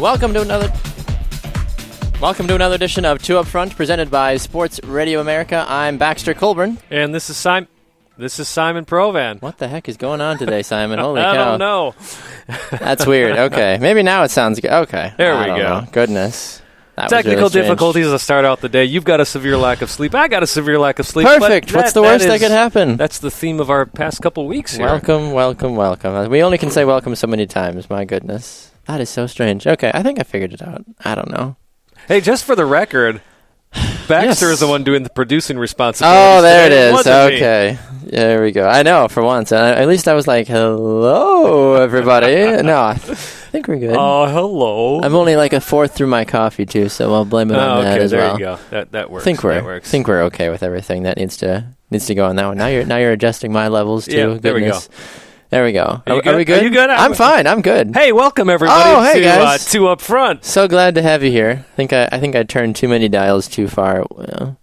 Welcome to another edition of Two Up Front, presented by Sports Radio America. I'm Baxter Colburn. And this is Simon Provan. What the heck is going on today, Simon? Holy cow. I don't know. That's weird. Okay. Maybe now it sounds good. Okay. There we go. Know. Goodness. That Technical difficulties to start out the day. You've got a severe lack of sleep. I got a severe lack of sleep. Perfect. What's the worst that could happen? That's the theme of our past couple weeks here. Welcome. We only can say welcome so many times. My goodness. That is so strange. Okay. I think I figured it out. I don't know. Hey, just for the record, Baxter is the one doing the producing responsibility. Oh, there it is. Okay. There we go. I know, for once. At least I was like, hello, everybody. No, I think we're good. Oh, hello. I'm only like a fourth through my coffee, too, so I'll blame it on that as well. Okay, there you go. That works. I think we're okay with everything that needs to go on that one. Now you're adjusting my levels, too. Yeah, there we go. There we go. Are we good? Are you good? I'm fine. I'm good. Hey, welcome everybody guys. to Two Up Front. So glad to have you here. I think I turned too many dials too far. Well,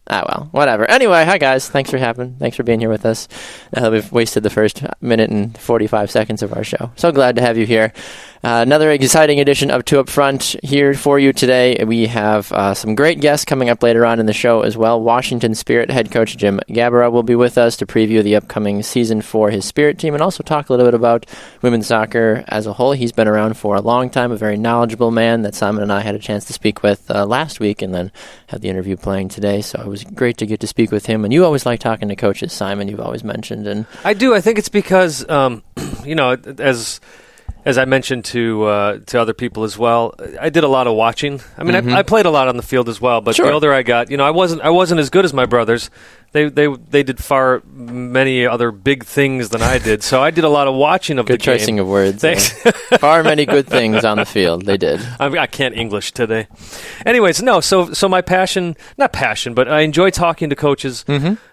whatever. Anyway, hi guys. Thanks for being here with us. Now that we've wasted the first minute and 45 seconds of our show. So glad to have you here. Another exciting edition of Two Up Front here for you today. We have some great guests coming up later on in the show as well. Washington Spirit head coach Jim Gabarra will be with us to preview the upcoming season for his Spirit team and also talk a little bit about women's soccer as a whole. He's been around for a long time, a very knowledgeable man that Simon and I had a chance to speak with last week and then had the interview playing today. So it was great to get to speak with him. And you always like talking to coaches, Simon, you've always mentioned. And I do. I think it's because, as I mentioned to other people as well, I did a lot of watching. I mean, I played a lot on the field as well. But the older I got, I wasn't as good as my brothers. They did far many other big things than I did. So I did a lot of watching of the game. Good choicing of words. Thanks. Far many good things on the field. They did. I can't English today. Anyways, no. So my passion, not passion, but I enjoy talking to coaches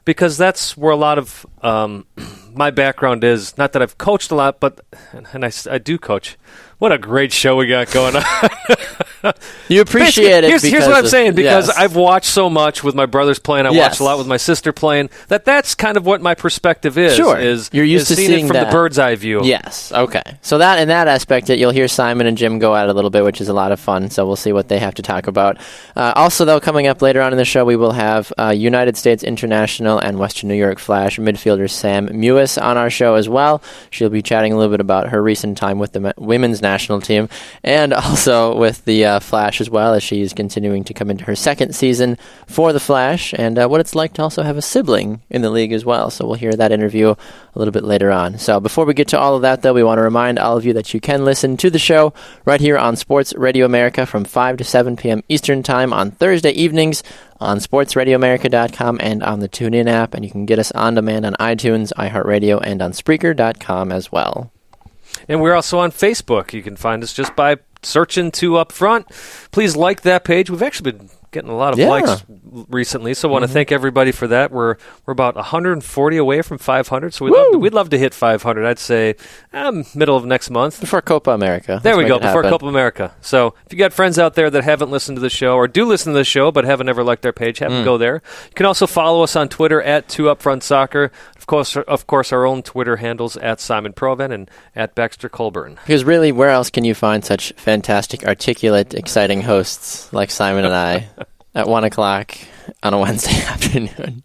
because that's where a lot of my background is. Not that I've coached a lot, but and I do coach. What a great show we got going on. You appreciate it. Here's what I'm saying, because I've watched so much with my brothers playing. I watched a lot with my sister playing. That's kind of what my perspective is. Sure. You're used to seeing it from the bird's eye view. Yes. Okay. So that in that aspect, you'll hear Simon and Jim go at it a little bit, which is a lot of fun. So we'll see what they have to talk about. Also, though, coming up later on in the show, we will have United States International and Western New York Flash midfielder Sam Mewis on our show as well. She'll be chatting a little bit about her recent time with the women's national team and also with the Flash as well, as she's continuing to come into her second season for the Flash, and what it's like to also have a sibling in the league as well. So we'll hear that interview a little bit later on. So before we get to all of that, though, we want to remind all of you that you can listen to the show right here on Sports Radio America from 5 to 7 p.m. Eastern Time on Thursday evenings on sportsradioamerica.com and on the TuneIn app, and you can get us on demand on iTunes, iHeartRadio, and on Spreaker.com as well. And we're also on Facebook. You can find us just by searching Two Up Front. Please like that page. We've actually been getting a lot of likes recently, so I want to thank everybody for that. We're about 140 away from 500, so we'd love to hit 500. I'd say middle of next month. Before Copa America. There we go, before Copa America. So if you got friends out there that haven't listened to the show or do listen to the show but haven't ever liked our page, have them go there. You can also follow us on Twitter at 2UpFrontSoccer. Of course, our own Twitter handles at Simon Provan and at Baxter Colburn. Because really, where else can you find such fantastic, articulate, exciting hosts like Simon and I at 1 o'clock on a Wednesday afternoon?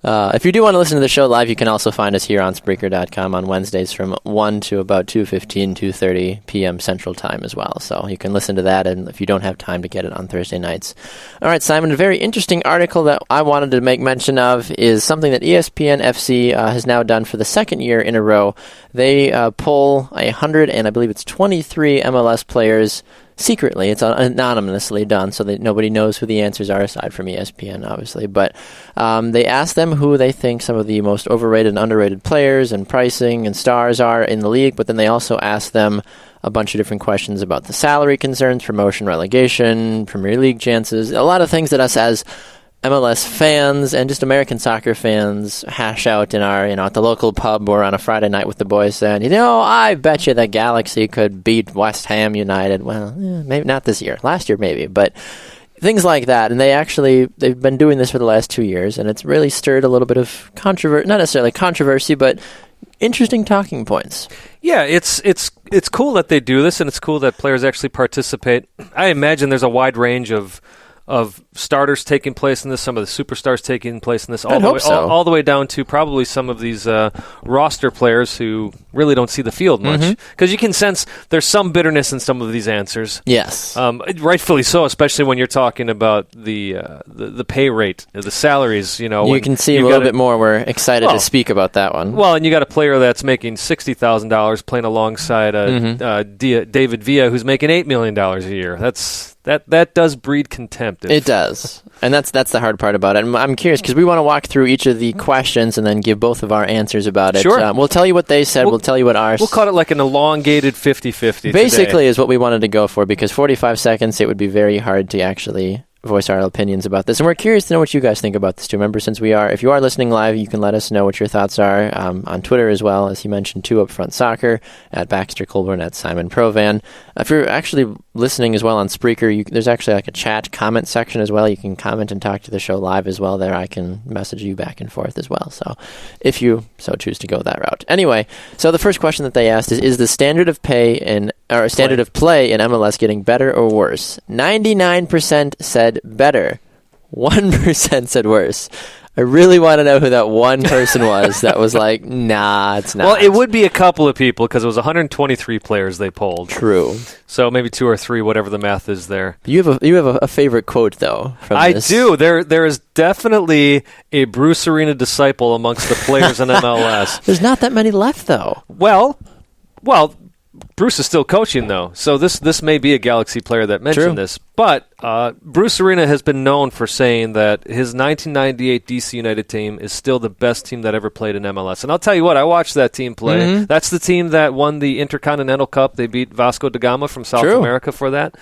If you do want to listen to the show live, you can also find us here on Spreaker.com on Wednesdays from 1 to about 2:15, 2:30 p.m. Central Time as well. So you can listen to that, and if you don't have time to get it on Thursday nights. All right, Simon, a very interesting article that I wanted to make mention of is something that ESPN FC has now done for the second year in a row. They pull 100, and I believe it's 23 MLS players secretly. It's anonymously done so that nobody knows who the answers are aside from ESPN, obviously. But they ask them who they think some of the most overrated and underrated players and pricing and stars are in the league, but then they also ask them a bunch of different questions about the salary concerns, promotion, relegation, Premier League chances, a lot of things that us as MLS fans and just American soccer fans hash out in our, at the local pub or on a Friday night with the boys saying, I bet you the Galaxy could beat West Ham United. Well, maybe not this year. Last year, maybe. But things like that. And they've been doing this for the last 2 years, and it's really stirred a little bit of controversy, not necessarily controversy, but interesting talking points. Yeah, it's cool that they do this, and it's cool that players actually participate. I imagine there's a wide range of starters taking place in this, some of the superstars taking place in this, all the way down to probably some of these roster players who really don't see the field much. Because you can sense there's some bitterness in some of these answers. Yes. Rightfully so, especially when you're talking about the pay rate, the salaries. You can see a little bit more. We're excited to speak about that one. Well, and you got a player that's making $60,000 playing alongside David Villa, who's making $8 million a year. That does breed contempt. It does. And that's the hard part about it. And I'm curious because we want to walk through each of the questions and then give both of our answers about it. Sure. We'll tell you what they said. We'll tell you what ours. We'll call it like an elongated 50-50 basically today. Is what we wanted to go for, because 45 seconds, it would be very hard to actually voice our opinions about this. And we're curious to know what you guys think about this too. Remember, if you are listening live, you can let us know what your thoughts are on Twitter as well, as you mentioned, too, Upfront Soccer, at Baxter Colburn, at Simon Provan. If you're actually listening as well on Spreaker, there's actually like a chat comment section as well. You can comment and talk to the show live as well there. I can message you back and forth as well. So if you so choose to go that route. Anyway, so the first question that they asked is the standard of play in MLS getting better or worse? 99% said better. 1% said worse. I really want to know who that one person was that was like, nah, it's not. Well, it would be a couple of people because it was 123 players they polled. True. So maybe 2 or 3, whatever the math is there. You have a favorite quote, though, from this. I do. There is definitely a Bruce Arena disciple amongst the players in MLS. There's not that many left, though. Well, Bruce is still coaching, though, so this may be a Galaxy player that mentioned this. But Bruce Arena has been known for saying that his 1998 DC United team is still the best team that ever played in MLS. And I'll tell you what, I watched that team play. That's the team that won the Intercontinental Cup. They beat Vasco da Gama from South America for that.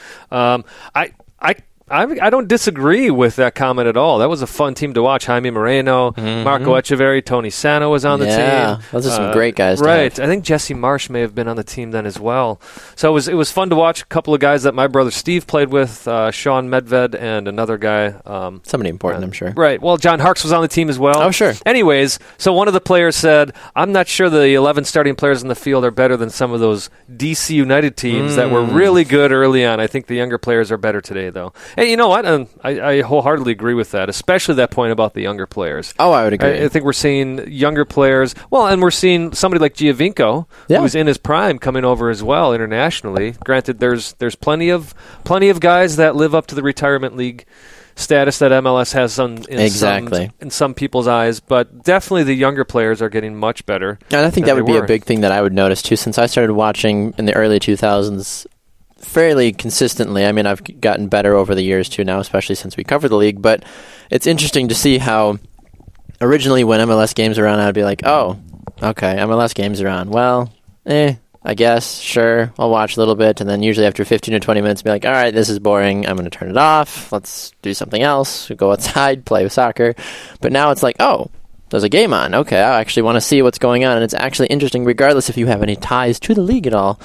I don't disagree with that comment at all. That was a fun team to watch. Jaime Moreno, Marco Echeverri, Tony Sano was on the team. Yeah, those are some great guys. Right. I think Jesse Marsh may have been on the team then as well. So it was fun to watch a couple of guys that my brother Steve played with, Sean Medved and another guy. Somebody important, I'm sure. Right. Well, John Harkes was on the team as well. Oh, sure. Anyways, so one of the players said, I'm not sure the 11 starting players in the field are better than some of those DC United teams that were really good early on. I think the younger players are better today, though. And you know what? I wholeheartedly agree with that, especially that point about the younger players. Oh, I would agree. I think we're seeing younger players. Well, and we're seeing somebody like Giovinco, who's in his prime, coming over as well internationally. Granted, there's plenty of guys that live up to the retirement league status that MLS has in some people's eyes, but definitely the younger players are getting much better. And I think that would be a big thing that I would notice too, since I started watching in the early 2000s. Fairly consistently. I mean, I've gotten better over the years too now, especially since we cover the league, but it's interesting to see how originally when MLS games are on, I'd be like, oh, okay, MLS games are on. Well, I guess, sure, I'll watch a little bit, and then usually after 15 or 20 minutes, be like, all right, this is boring, I'm going to turn it off, let's do something else, go outside, play soccer. But now it's like, oh, there's a game on. Okay, I actually want to see what's going on, and it's actually interesting regardless if you have any ties to the league at all,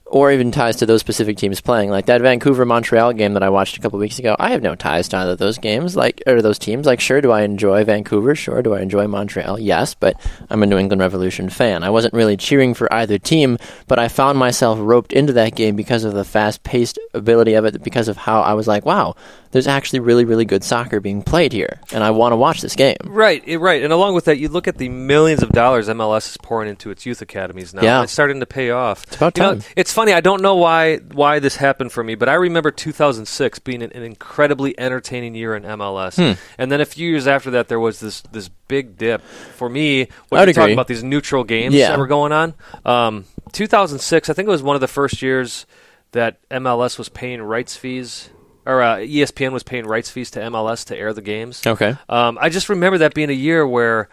or even ties to those specific teams playing. Like that Vancouver-Montreal game that I watched a couple weeks ago, I have no ties to either of those games, or those teams. Like, sure, do I enjoy Vancouver? Sure, do I enjoy Montreal? Yes, but I'm a New England Revolution fan. I wasn't really cheering for either team, but I found myself roped into that game because of the fast-paced ability of it, because of how I was like, wow, there's actually really, really good soccer being played here, and I want to watch this game. Right. And along with that, you look at the millions of dollars MLS is pouring into its youth academies now. Yeah. It's starting to pay off. It's about time. It's funny, I don't know why this happened for me, but I remember 2006 being an incredibly entertaining year in MLS. And then a few years after that, there was this big dip. For me, when you're talking about these neutral games that were going on, 2006, I think it was one of the first years that MLS was paying rights fees, or ESPN was paying rights fees to MLS to air the games. Okay. I just remember that being a year where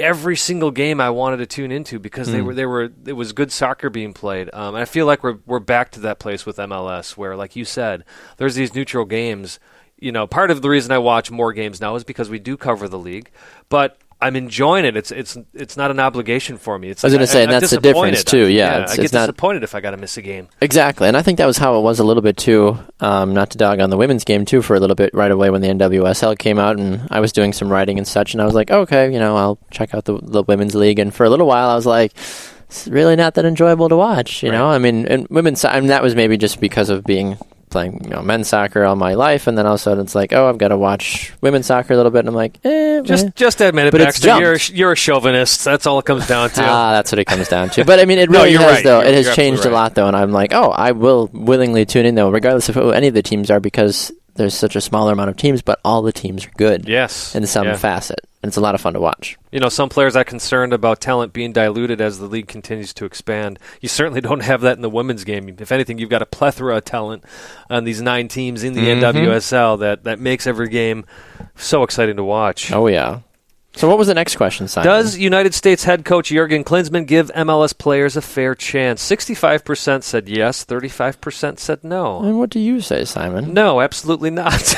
every single game I wanted to tune into because it was good soccer being played. And I feel like we're back to that place with MLS where, like you said, there's these neutral games. You know, part of the reason I watch more games now is because we do cover the league, but I'm enjoying it. It's not an obligation for me. I was going to say, and that's the difference too. Yeah, I get disappointed if I got to miss a game. Exactly, and I think that was how it was a little bit too. Not to dog on the women's game too for a little bit right away when the NWSL came out, and I was doing some writing and such, and I was like, okay, I'll check out the women's league, and for a little while I was like, it's really not that enjoyable to watch. You know, I mean, and women's. I mean, that was maybe just because of playing men's soccer all my life, and then all of a sudden it's like, I've got to watch women's soccer a little bit, and I'm like, just admit it, Baxter. You're a chauvinist. That's all it comes down to. That's what it comes down to. But I mean, it really has, right. Though. It has changed a lot, though, and I'm like, I will willingly tune in, though, regardless of who any of the teams are, because there's such a smaller amount of teams, but all the teams are good. Yes. In some facet. And it's a lot of fun to watch. Some players are concerned about talent being diluted as the league continues to expand. You certainly don't have that in the women's game. If anything, you've got a plethora of talent on these 9 teams in the NWSL that makes every game so exciting to watch. Oh, yeah. So what was the next question, Simon? Does United States head coach Jurgen Klinsmann give MLS players a fair chance? 65% said yes, 35% said no. And what do you say, Simon? No, absolutely not.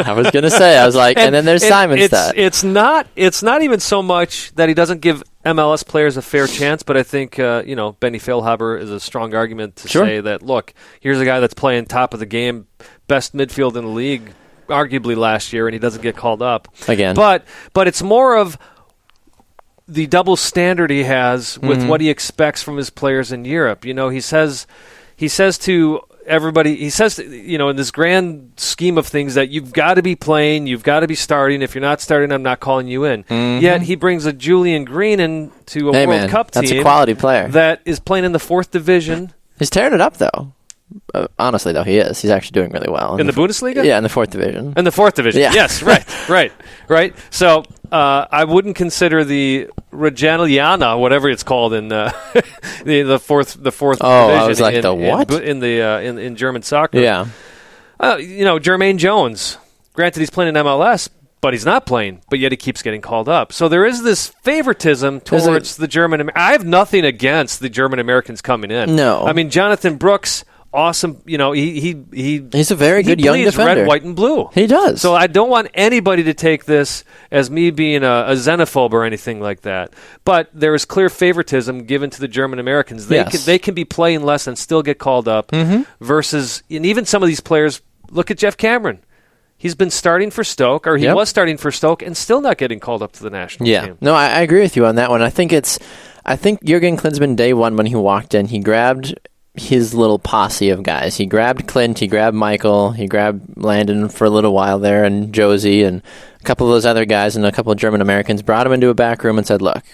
I was going to say, I was like, and then there's Simon's stat. It's not even so much that he doesn't give MLS players a fair chance, but I think, Benny Feilhaber is a strong argument to say that, look, here's a guy that's playing top of the game, best midfield in the league, arguably last year, and he doesn't get called up again. But it's more of the double standard he has with what he expects from his players in Europe. He says to everybody, in this grand scheme of things that you've got to be playing, you've got to be starting. If you're not starting, I'm not calling you in. Yet he brings a Julian Green into a World Cup team. That's a quality player that is playing in the 4th division. He's tearing it up, though. Honestly, though, he is. He's actually doing really well. In the Bundesliga? Yeah, in the 4th division. In the 4th division, yeah. Yes, right. So I wouldn't consider the Regionalliga, whatever it's called in the fourth division. I was like, what? In German soccer. Yeah. Jermaine Jones. Granted, he's playing in MLS, but he's not playing, but yet he keeps getting called up. So there is this favoritism towards the German. I have nothing against the German Americans coming in. No. I mean, Jonathan Brooks, awesome. He's a very good young defender. Red, white, and blue. He does. So I don't want anybody to take this as me being a xenophobe or anything like that. But there is clear favoritism given to the German Americans. They can be playing less and still get called up versus, and even some of these players, look at Jeff Cameron. He's been starting for Stoke, or he was starting for Stoke, and still not getting called up to the national team. No, I agree with you on that one. I think Jurgen Klinsmann, day one, when he walked in, he grabbed his little posse of guys. He grabbed Clint, he grabbed Michael, he grabbed Landon for a little while there, and Josie, and a couple of those other guys, and a couple of German Americans, brought him into a back room and said, look,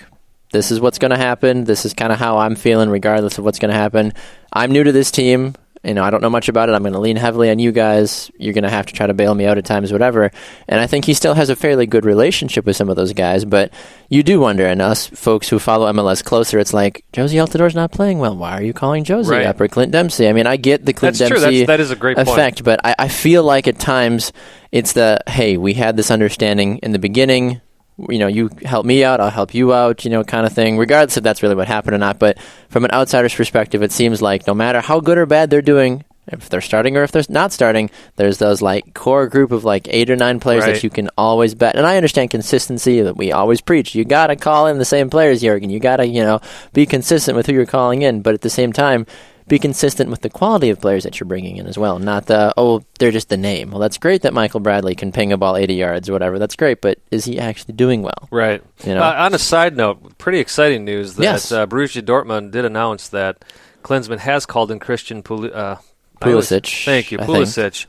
this is what's going to happen. This is kind of how I'm feeling regardless of what's going to happen. I'm new to this team. I don't know much about it. I'm going to lean heavily on you guys. You're going to have to try to bail me out at times, whatever. And I think he still has a fairly good relationship with some of those guys. But you do wonder, and us folks who follow MLS closer, it's like, Josie Altidor's not playing well. Why are you calling Josie up, or Clint Dempsey? I mean, I get the Clint Dempsey that is a great effect, point. But I feel like at times it's hey, we had this understanding in the beginning. You help me out, I'll help you out, kind of thing, regardless if that's really what happened or not. But from an outsider's perspective, it seems like no matter how good or bad they're doing, if they're starting or if they're not starting, there's those core group of 8 or 9 players that you can always bet. And I understand consistency that we always preach. You got to call in the same players, Jurgen. You got to, be consistent with who you're calling in. But at the same time, be consistent with the quality of players that you're bringing in as well. Not they're just the name. Well, that's great that Michael Bradley can ping a ball 80 yards or whatever. That's great, but is he actually doing well? Right. On a side note, pretty exciting news that Borussia Dortmund did announce that Klinsmann has called in Christian Pulisic. Thank you, Pulisic.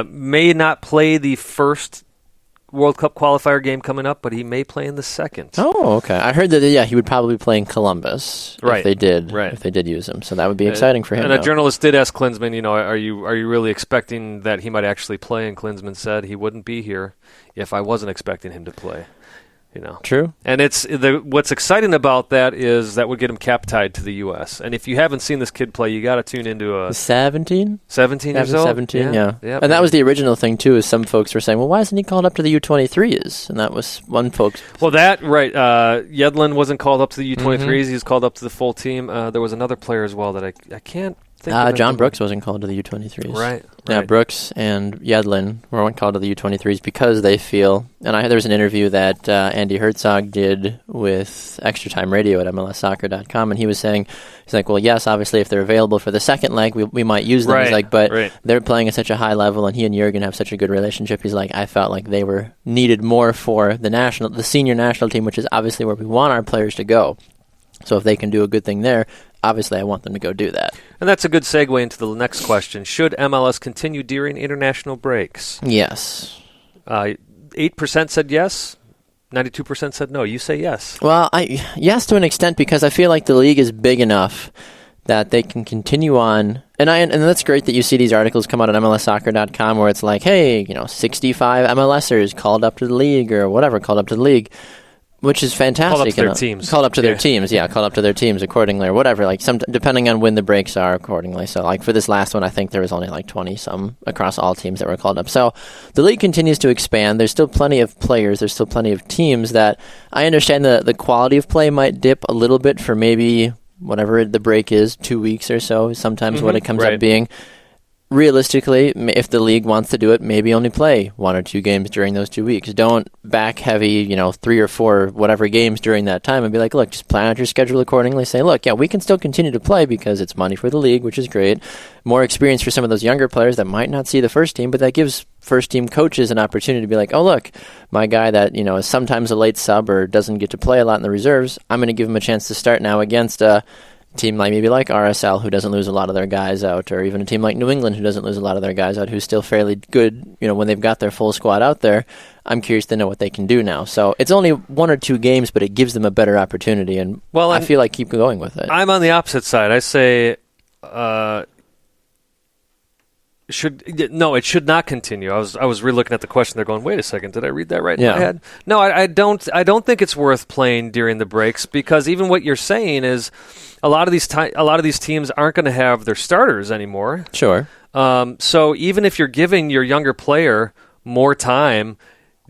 May not play the first World Cup qualifier game coming up, but he may play in the second. Oh, okay. I heard that he would probably play in Columbus if they did use him. So that would be exciting for him. And a journalist did ask Klinsmann, are you really expecting that he might actually play? And Klinsmann said he wouldn't be here if I wasn't expecting him to play. True. And what's exciting about that is that would get him cap tied to the U.S. And if you haven't seen this kid play, you got to tune into 17 years old. 17, yeah. And that was the original thing too. Is some folks were saying, well, why isn't he called up to the U23s? And that was one folks. Well, Yedlin wasn't called up to the U23s. He was called up to the full team. There was another player as well that I can't John Brooks wasn't called to the U23s. Right. Yeah, Brooks and Yedlin weren't called to the U23s because they feel, and there was an interview that Andy Herzog did with Extra Time Radio at MLSsoccer.com, and he was saying, he's like, well, yes, obviously if they're available for the second leg, we might use them. He's like, but they're playing at such a high level, and he and Jurgen have such a good relationship. He's like, I felt like they were needed more for the senior national team, which is obviously where we want our players to go. So if they can do a good thing there, obviously I want them to go do that. And that's a good segue into the next question. Should MLS continue during international breaks? Yes. 8% said yes. 92% said no. You say yes. Well, yes to an extent, because I feel like the league is big enough that they can continue on. And that's great that you see these articles come out at MLSsoccer.com where it's like, hey, 65 MLSers called up to the league or whatever, called up to the league. Which is fantastic. Called up to their teams. Called up to their teams, yeah. Called up to their teams accordingly or whatever, like depending on when the breaks are accordingly. So like for this last one, I think there was only like 20-some across all teams that were called up. So the league continues to expand. There's still plenty of players. There's still plenty of teams that I understand the quality of play might dip a little bit for maybe whatever the break is, 2 weeks or so, sometimes what it comes up being. Realistically, if the league wants to do it, maybe only play 1 or 2 games during those 2 weeks. Don't back heavy, 3 or 4 whatever games during that time and be like, look, just plan out your schedule accordingly. Say, look, yeah, we can still continue to play because it's money for the league, which is great. More experience for some of those younger players that might not see the first team, but that gives first team coaches an opportunity to be like, oh, look, my guy that, is sometimes a late sub or doesn't get to play a lot in the reserves, I'm going to give him a chance to start now against team like RSL who doesn't lose a lot of their guys out, or even a team like New England who doesn't lose a lot of their guys out, who's still fairly good, when they've got their full squad out there. I'm curious to know what they can do now. So it's only 1 or 2 games, but it gives them a better opportunity, and I feel like keep going with it. I'm on the opposite side. I say it should not continue. I was re-looking at the question. They're going, wait a second, did I read that right in my head? No, I don't think it's worth playing during the breaks, because even what you're saying is a lot of these teams aren't going to have their starters anymore. Sure. So even if you're giving your younger player more time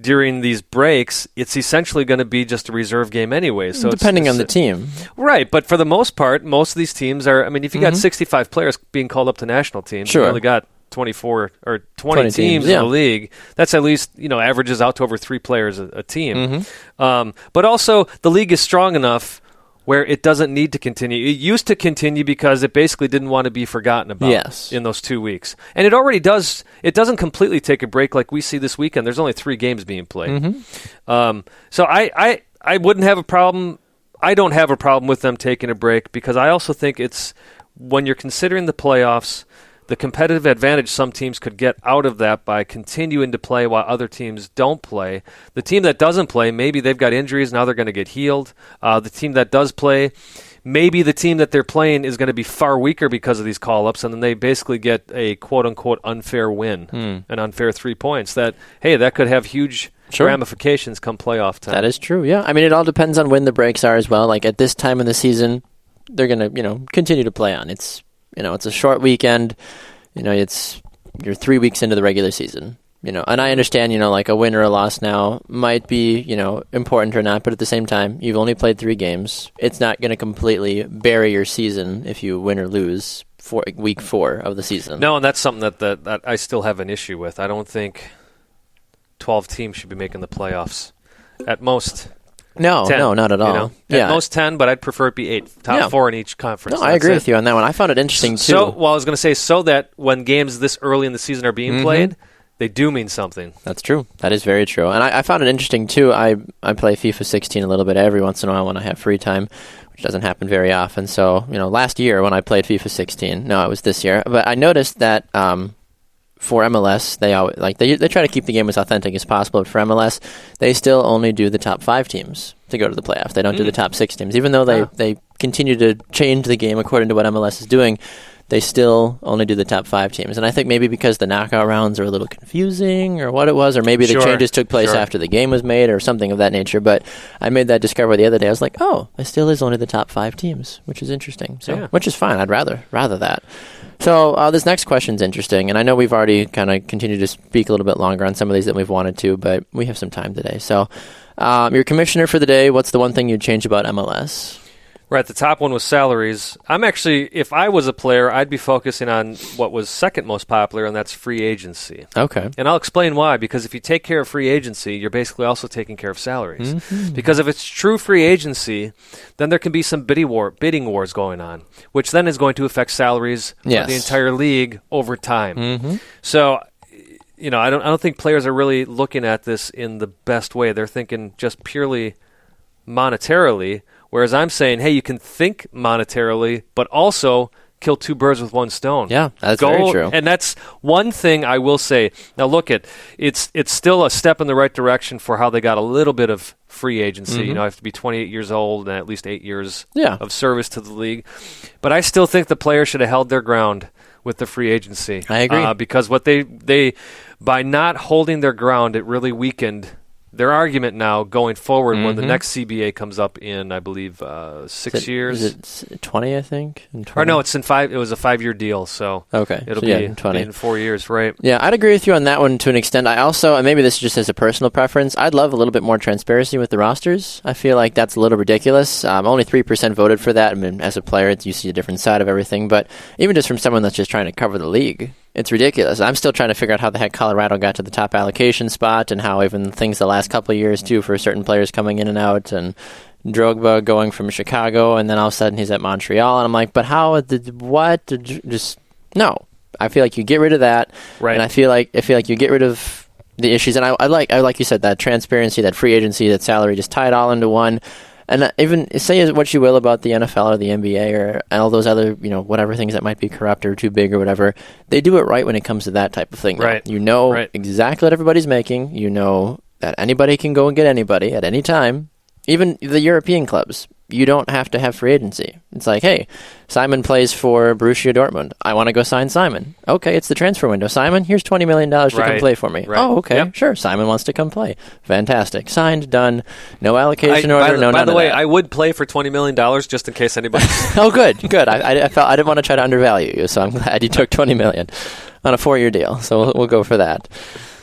during these breaks, it's essentially going to be just a reserve game anyway. So depending on the team. Right, but for the most part, most of these teams are, if you got 65 players being called up to national teams, you only got 24 or 20 teams in the league. That's at least, averages out to over 3 players a team. But also, the league is strong enough where it doesn't need to continue. It used to continue because it basically didn't want to be forgotten about in those 2 weeks. And it already does. It doesn't completely take a break like we see this weekend. There's only 3 games being played. So I wouldn't have a problem. I don't have a problem with them taking a break, because I also think it's, when you're considering the playoffs, the competitive advantage some teams could get out of that by continuing to play while other teams don't play. The team that doesn't play, maybe they've got injuries, now they're going to get healed. The team that does play, maybe the team that they're playing is going to be far weaker because of these call-ups, and then they basically get a quote-unquote unfair win, an unfair 3 points. That could have huge ramifications come playoff time. That is true, yeah. it all depends on when the breaks are as well. Like at this time of the season, they're going to, continue to play on. It's a short weekend. You're 3 weeks into the regular season. And I understand, like a win or a loss now might be, important or not, but at the same time, you've only played 3 games. It's not going to completely bury your season if you win or lose for week 4 of the season. No, and that's something that I still have an issue with. I don't think 12 teams should be making the playoffs. At most, No, 10, not at all. At most 10, but I'd prefer it be 8. Top 4 in each conference. No, I agree with you on that one. I found it interesting, too. I was going to say, so that when games this early in the season are being played, they do mean something. That's true. That is very true. And I found it interesting, too. I play FIFA 16 a little bit every once in a while when I have free time, which doesn't happen very often. So, last year when I played FIFA 16, no, it was this year, but I noticed that for MLS, they try to keep the game as authentic as possible, but for MLS, they still only do the top 5 teams to go to the playoffs. They don't do the top 6 teams. Even though they continue to change the game according to what MLS is doing, they still only do the top 5 teams. And I think maybe because the knockout rounds are a little confusing or what it was, or maybe the changes took place after the game was made or something of that nature. But I made that discovery the other day. I was like, oh, it still is only the top 5 teams, which is interesting. So, which is fine. I'd rather that. So this next question's interesting, and I know we've already kind of continued to speak a little bit longer on some of these than we've wanted to, but we have some time today. So your commissioner for the day, what's the one thing you'd change about MLS? Right, the top one was salaries. I'm actually, if I was a player, I'd be focusing on what was second most popular, and that's free agency. Okay. And I'll explain why, because if you take care of free agency, you're basically also taking care of salaries. Mm-hmm. Because if it's true free agency, then there can be some bidding wars going on, which then is going to affect salaries of the entire league over time. Mm-hmm. So, I don't think players are really looking at this in the best way. They're thinking just purely monetarily, whereas I'm saying, hey, you can think monetarily, but also kill two birds with one stone. Yeah, that's very true. And that's one thing I will say. Now, look, it's still a step in the right direction for how they got a little bit of free agency. Mm-hmm. You have to be 28 years old and at least 8 years of service to the league. But I still think the players should have held their ground with the free agency. I agree. Because what they by not holding their ground, it really weakened their argument now going forward when the next CBA comes up in, I believe, 6 years. Is it 20, I think? Or no, it's in 5. It was a 5-year deal, so it'll be 20. In 4 years, right? Yeah, I'd agree with you on that one to an extent. I also, and maybe this is just as a personal preference, I'd love a little bit more transparency with the rosters. I feel like that's a little ridiculous. Only 3% voted for that. I mean, as a player, you see a different side of everything. But even just from someone that's just trying to cover the league, it's ridiculous. I'm still trying to figure out how the heck Colorado got to the top allocation spot and how even things the last couple of years, too, for certain players coming in and out and Drogba going from Chicago and then all of a sudden he's at Montreal. And I'm like, but how did what? Just no. I feel like you get rid of that. Right. And I feel like you get rid of the issues. And I like you said, that transparency, that free agency, that salary, just tie it all into one. And even say what you will about the NFL or the NBA or all those other, whatever things that might be corrupt or too big or whatever, they do it right when it comes to that type of thing. Right. You know exactly what everybody's making. You know that anybody can go and get anybody at any time. Even the European clubs, you don't have to have free agency. It's like, hey, Simon plays for Borussia Dortmund. I want to go sign Simon. Okay, it's the transfer window. Simon, here's $20 million to come play for me. Right. Oh, okay, sure. Simon wants to come play. Fantastic. Signed, done. No allocation order, no none of that. By the way, I would play for $20 million just in case anybody... Oh, good. I felt I didn't want to try to undervalue you, so I'm glad you took $20 million on a 4-year deal. So we'll go for that.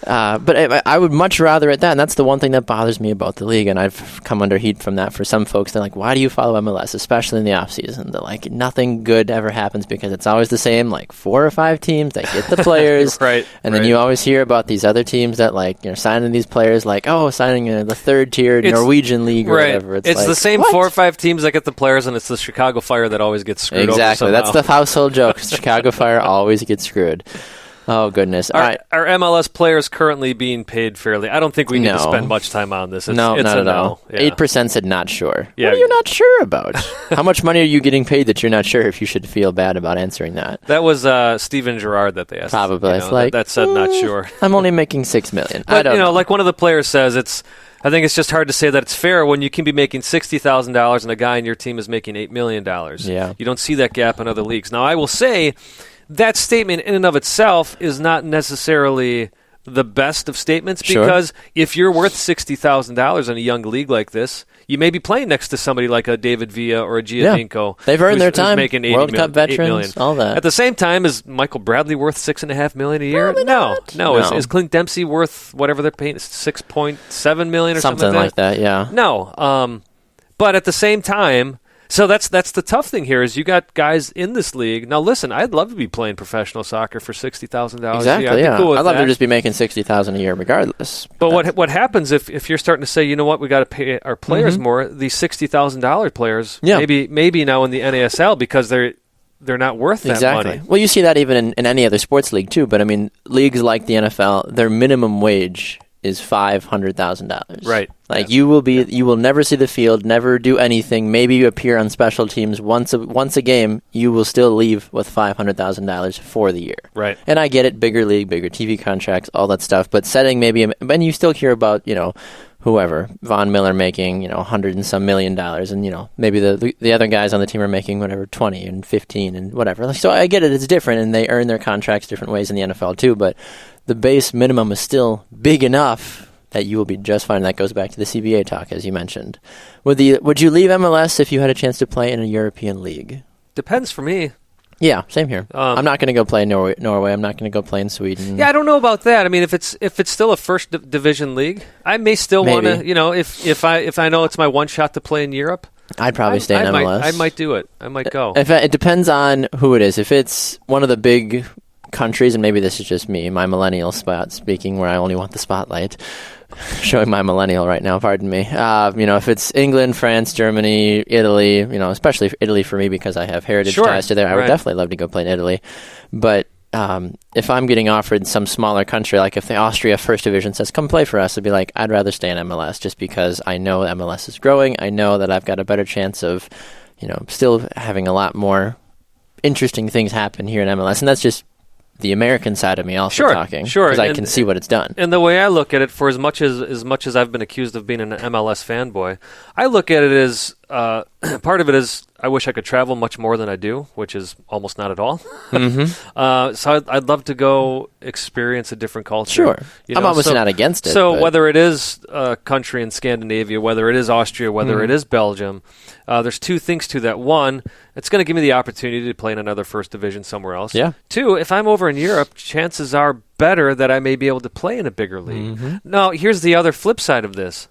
But I would much rather at that, and that's the one thing that bothers me about the league, and I've come under heat from that for some folks. They're like, why do you follow MLS, especially in the offseason? They're like, nothing good ever happens because it's always the same, 4 or 5 teams that get the players. And then you always hear about these other teams that, signing these players, signing the third-tier Norwegian league or whatever. It's the same 4 or 5 teams that get the players, and it's the Chicago Fire that always gets screwed over Exactly. somehow. That's the household joke. Chicago Fire always gets screwed. Oh, goodness. Are MLS players currently being paid fairly? I don't think we need to spend much time on this. Not at all. Yeah. 8% said not sure. Yeah. What are you not sure about? How much money are you getting paid that you're not sure if you should feel bad about answering that? That was Steven Gerrard that they asked. Probably. That said not sure. I'm only making $6 million. But, like one of the players says, I think it's just hard to say that it's fair when you can be making $60,000 and a guy in your team is making $8 million. Yeah. You don't see that gap in other leagues. Now, I will say that statement in and of itself is not necessarily the best of statements because if you're worth $60,000 in a young league like this, you may be playing next to somebody like a David Villa or a Giovinco. Yeah. They've earned their time. Making World Cup veterans, all that. At the same time, is Michael Bradley worth $6.5 million a year? Probably not. No. Is Clint Dempsey worth whatever they're paying, $6.7 million or something like that? Yeah. No. But at the same time. So that's the tough thing here is you got guys in this league. Now, listen, I'd love to be playing professional soccer for $60,000. Exactly, yeah. I'd love to just be making $60,000 a year regardless. But what happens if you're starting to say, you know what, we got to pay our players more, these $60,000 players, maybe now in the NASL because they're not worth that money. Well, you see that even in any other sports league too, but I mean, leagues like the NFL, their minimum wage is $500,000. Right. You will never see the field, never do anything. Maybe you appear on special teams once a game. You will still leave with $500,000 for the year. Right. And I get it, bigger league, bigger TV contracts, all that stuff. But setting and you still hear about whoever Von Miller making $100 and some million, and maybe the other guys on the team are making whatever 20 and 15 and whatever. So I get it, it's different, and they earn their contracts different ways in the NFL too. But the base minimum is still big enough that you will be just fine. That goes back to the CBA talk, as you mentioned. Would you leave MLS if you had a chance to play in a European league? Depends for me. Yeah, same here. I'm not going to go play in Norway. I'm not going to go play in Sweden. Yeah, I don't know about that. I mean, if it's still a first division league, I may still want to. If I know it's my one shot to play in Europe. I'd probably stay in MLS. I might do it. I might go. It depends on who it is. If it's one of the big countries, and maybe this is just me, my millennial spot speaking, where I only want the spotlight, showing my millennial right now, pardon me. If it's England, France, Germany, Italy, especially Italy for me because I have heritage ties to there, I would definitely love to go play in Italy. But if I'm getting offered some smaller country, like if the Austria First Division says, come play for us, I'd be like, I'd rather stay in MLS just because I know MLS is growing. I know that I've got a better chance of, still having a lot more interesting things happen here in MLS. And that's just the American side of me also talking. Sure, because I can see what it's done. And the way I look at it, for as much as I've been accused of being an MLS fanboy, I look at it as part of it is I wish I could travel much more than I do, which is almost not at all. Mm-hmm. So I'd love to go experience a different culture. Sure. I'm obviously not against it. So whether it is a country in Scandinavia, whether it is Austria, whether it is Belgium, there's two things to that. One, it's going to give me the opportunity to play in another first division somewhere else. Yeah. Two, if I'm over in Europe, chances are better that I may be able to play in a bigger league. Mm-hmm. Now, here's the other flip side of this.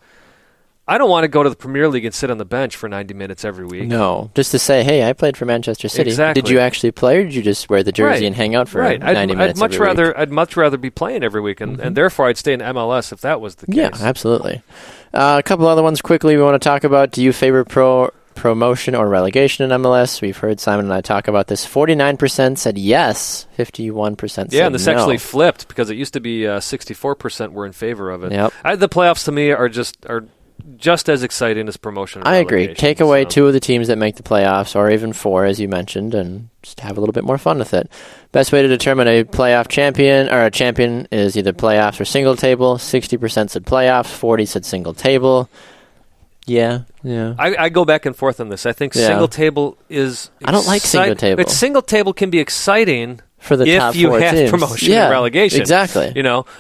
I don't want to go to the Premier League and sit on the bench for 90 minutes every week. No, just to say, hey, I played for Manchester City. Exactly. Did you actually play, or did you just wear the jersey and hang out for 90 minutes every week? I'd much rather be playing every week, and therefore I'd stay in MLS if that was the case. Yeah, absolutely. A couple other ones quickly we want to talk about. Do you favor promotion or relegation in MLS? We've heard Simon and I talk about this. 49% said yes, 51% said no. Yeah, and this actually flipped because it used to be 64% were in favor of it. Yep. The playoffs to me are just as exciting as promotion and I agree. Take away two of the teams that make the playoffs, or even four, as you mentioned, and just have a little bit more fun with it. Best way to determine a playoff champion, or a champion, is either playoffs or single table. 60% said playoffs, 40% said single table. Yeah. I go back and forth on this. I think single table is I don't like single table. But single table can be exciting for the top if you four have teams. Promotion and relegation. Exactly.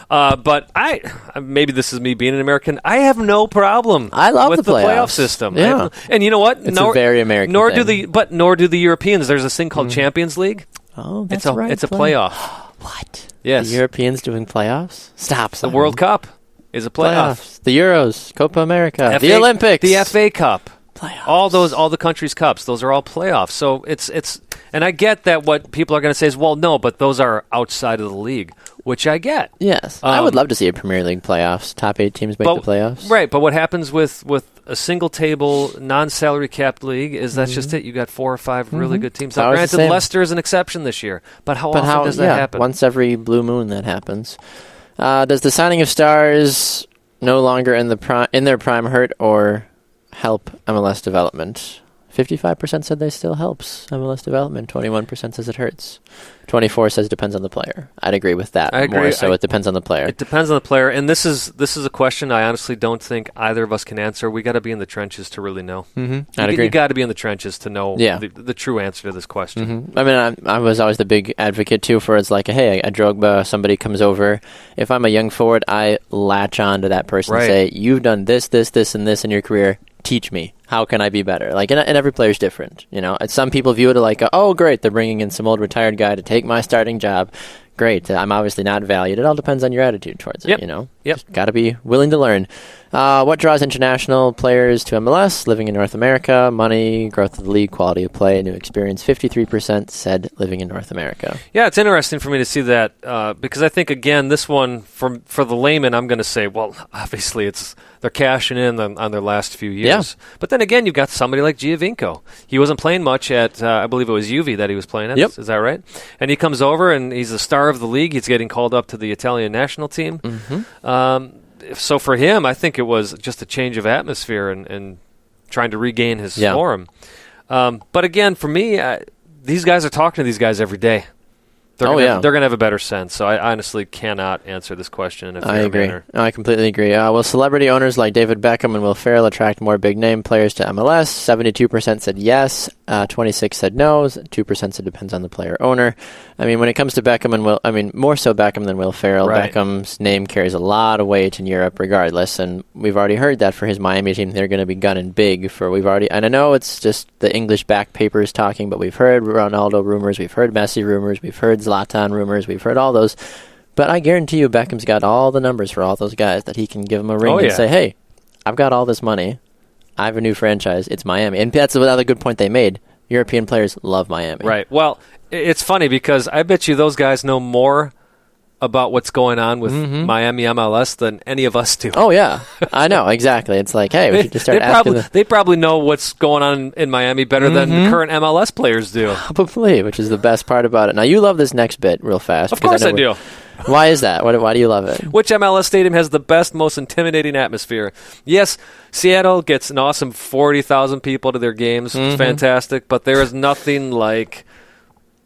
But maybe this is me being an American. I have no problem. I love with the playoff system. Yeah. And you know what? It's a very American thing. Nor do the Europeans. There's this thing called Champions League. Oh, that's right. It's a playoff. What? Yes. The Europeans doing playoffs? Stop. The World Cup is a playoff. The Euros, Copa America, the Olympics, the FA Cup. Playoffs. All the countries' cups, those are all playoffs. So it's and I get that what people are going to say is, well, no, but those are outside of the league, which I get. Yes. I would love to see a Premier League playoffs. Top 8 teams make the playoffs. Right, but what happens with a single table, non-salary capped league is that's just it. You got 4 or 5 really good teams. Now, granted, Leicester is an exception this year, but how often does that happen? Once every blue moon that happens. Does the signing of stars no longer in their prime hurt or help MLS development? 55% said they still helps MLS development. 21% says it hurts. 24% says depends on the player. I'd agree with that. I agree. More so it depends on the player. It depends on the player, and this is a question I honestly don't think either of us can answer. We got to be in the trenches to really know. Mm-hmm. I'd agree. You got to be in the trenches to know the true answer to this question. Mm-hmm. I mean, I was always the big advocate too for it's like, hey, a Drogba, somebody comes over. If I'm a young forward, I latch on to that person and say, you've done this, this, this, and this in your career. Teach me. How can I be better? Like, and every player's different. Some people view it like, oh, great, they're bringing in some old retired guy to take my starting job. Great. I'm obviously not valued. It all depends on your attitude towards it. Yep. Just got to be willing to learn. What draws international players to MLS? Living in North America, money, growth of the league, quality of play, new experience. 53% said living in North America. Yeah, it's interesting for me to see that because I think, again, this one, for the layman, I'm going to say, well, obviously they're cashing in on their last few years. Yeah. But then again, you've got somebody like Giovinco. He wasn't playing much at, I believe it was Juve that he was playing at. Yep. Is that right? And he comes over, and he's the star of the league. He's getting called up to the Italian national team. Mm-hmm. So for him, I think it was just a change of atmosphere and trying to regain his form. But again, for me, these guys are talking to these guys every day. They're going to have a better sense. So I honestly cannot answer this question in a fair manner. I completely agree. Will celebrity owners like David Beckham and Will Ferrell attract more big-name players to MLS? 72% said yes. 26% said no. 2% said depends on the player-owner. I mean, when it comes to Beckham and Will, more so Beckham than Will Ferrell. Right. Beckham's name carries a lot of weight in Europe regardless, and we've already heard that for his Miami team. They're going to be gunning big and I know it's just the English back papers talking, but we've heard Ronaldo rumors, we've heard Messi rumors, we've heard Zlatan rumors, we've heard all those. But I guarantee you Beckham's got all the numbers for all those guys that he can give them a ring and say, hey, I've got all this money. I have a new franchise. It's Miami. And that's another good point they made. European players love Miami. Right. Well, it's funny because I bet you those guys know more about what's going on with Miami MLS than any of us do. Oh, yeah. I know, exactly. It's like, hey, we should just start asking they probably know what's going on in Miami better than the current MLS players do. Probably, which is the best part about it. Now, you love this next bit real fast. Of course I do. Why is that? Why do you love it? Which MLS stadium has the best, most intimidating atmosphere? Yes, Seattle gets an awesome 40,000 people to their games. It's fantastic, but there is nothing like...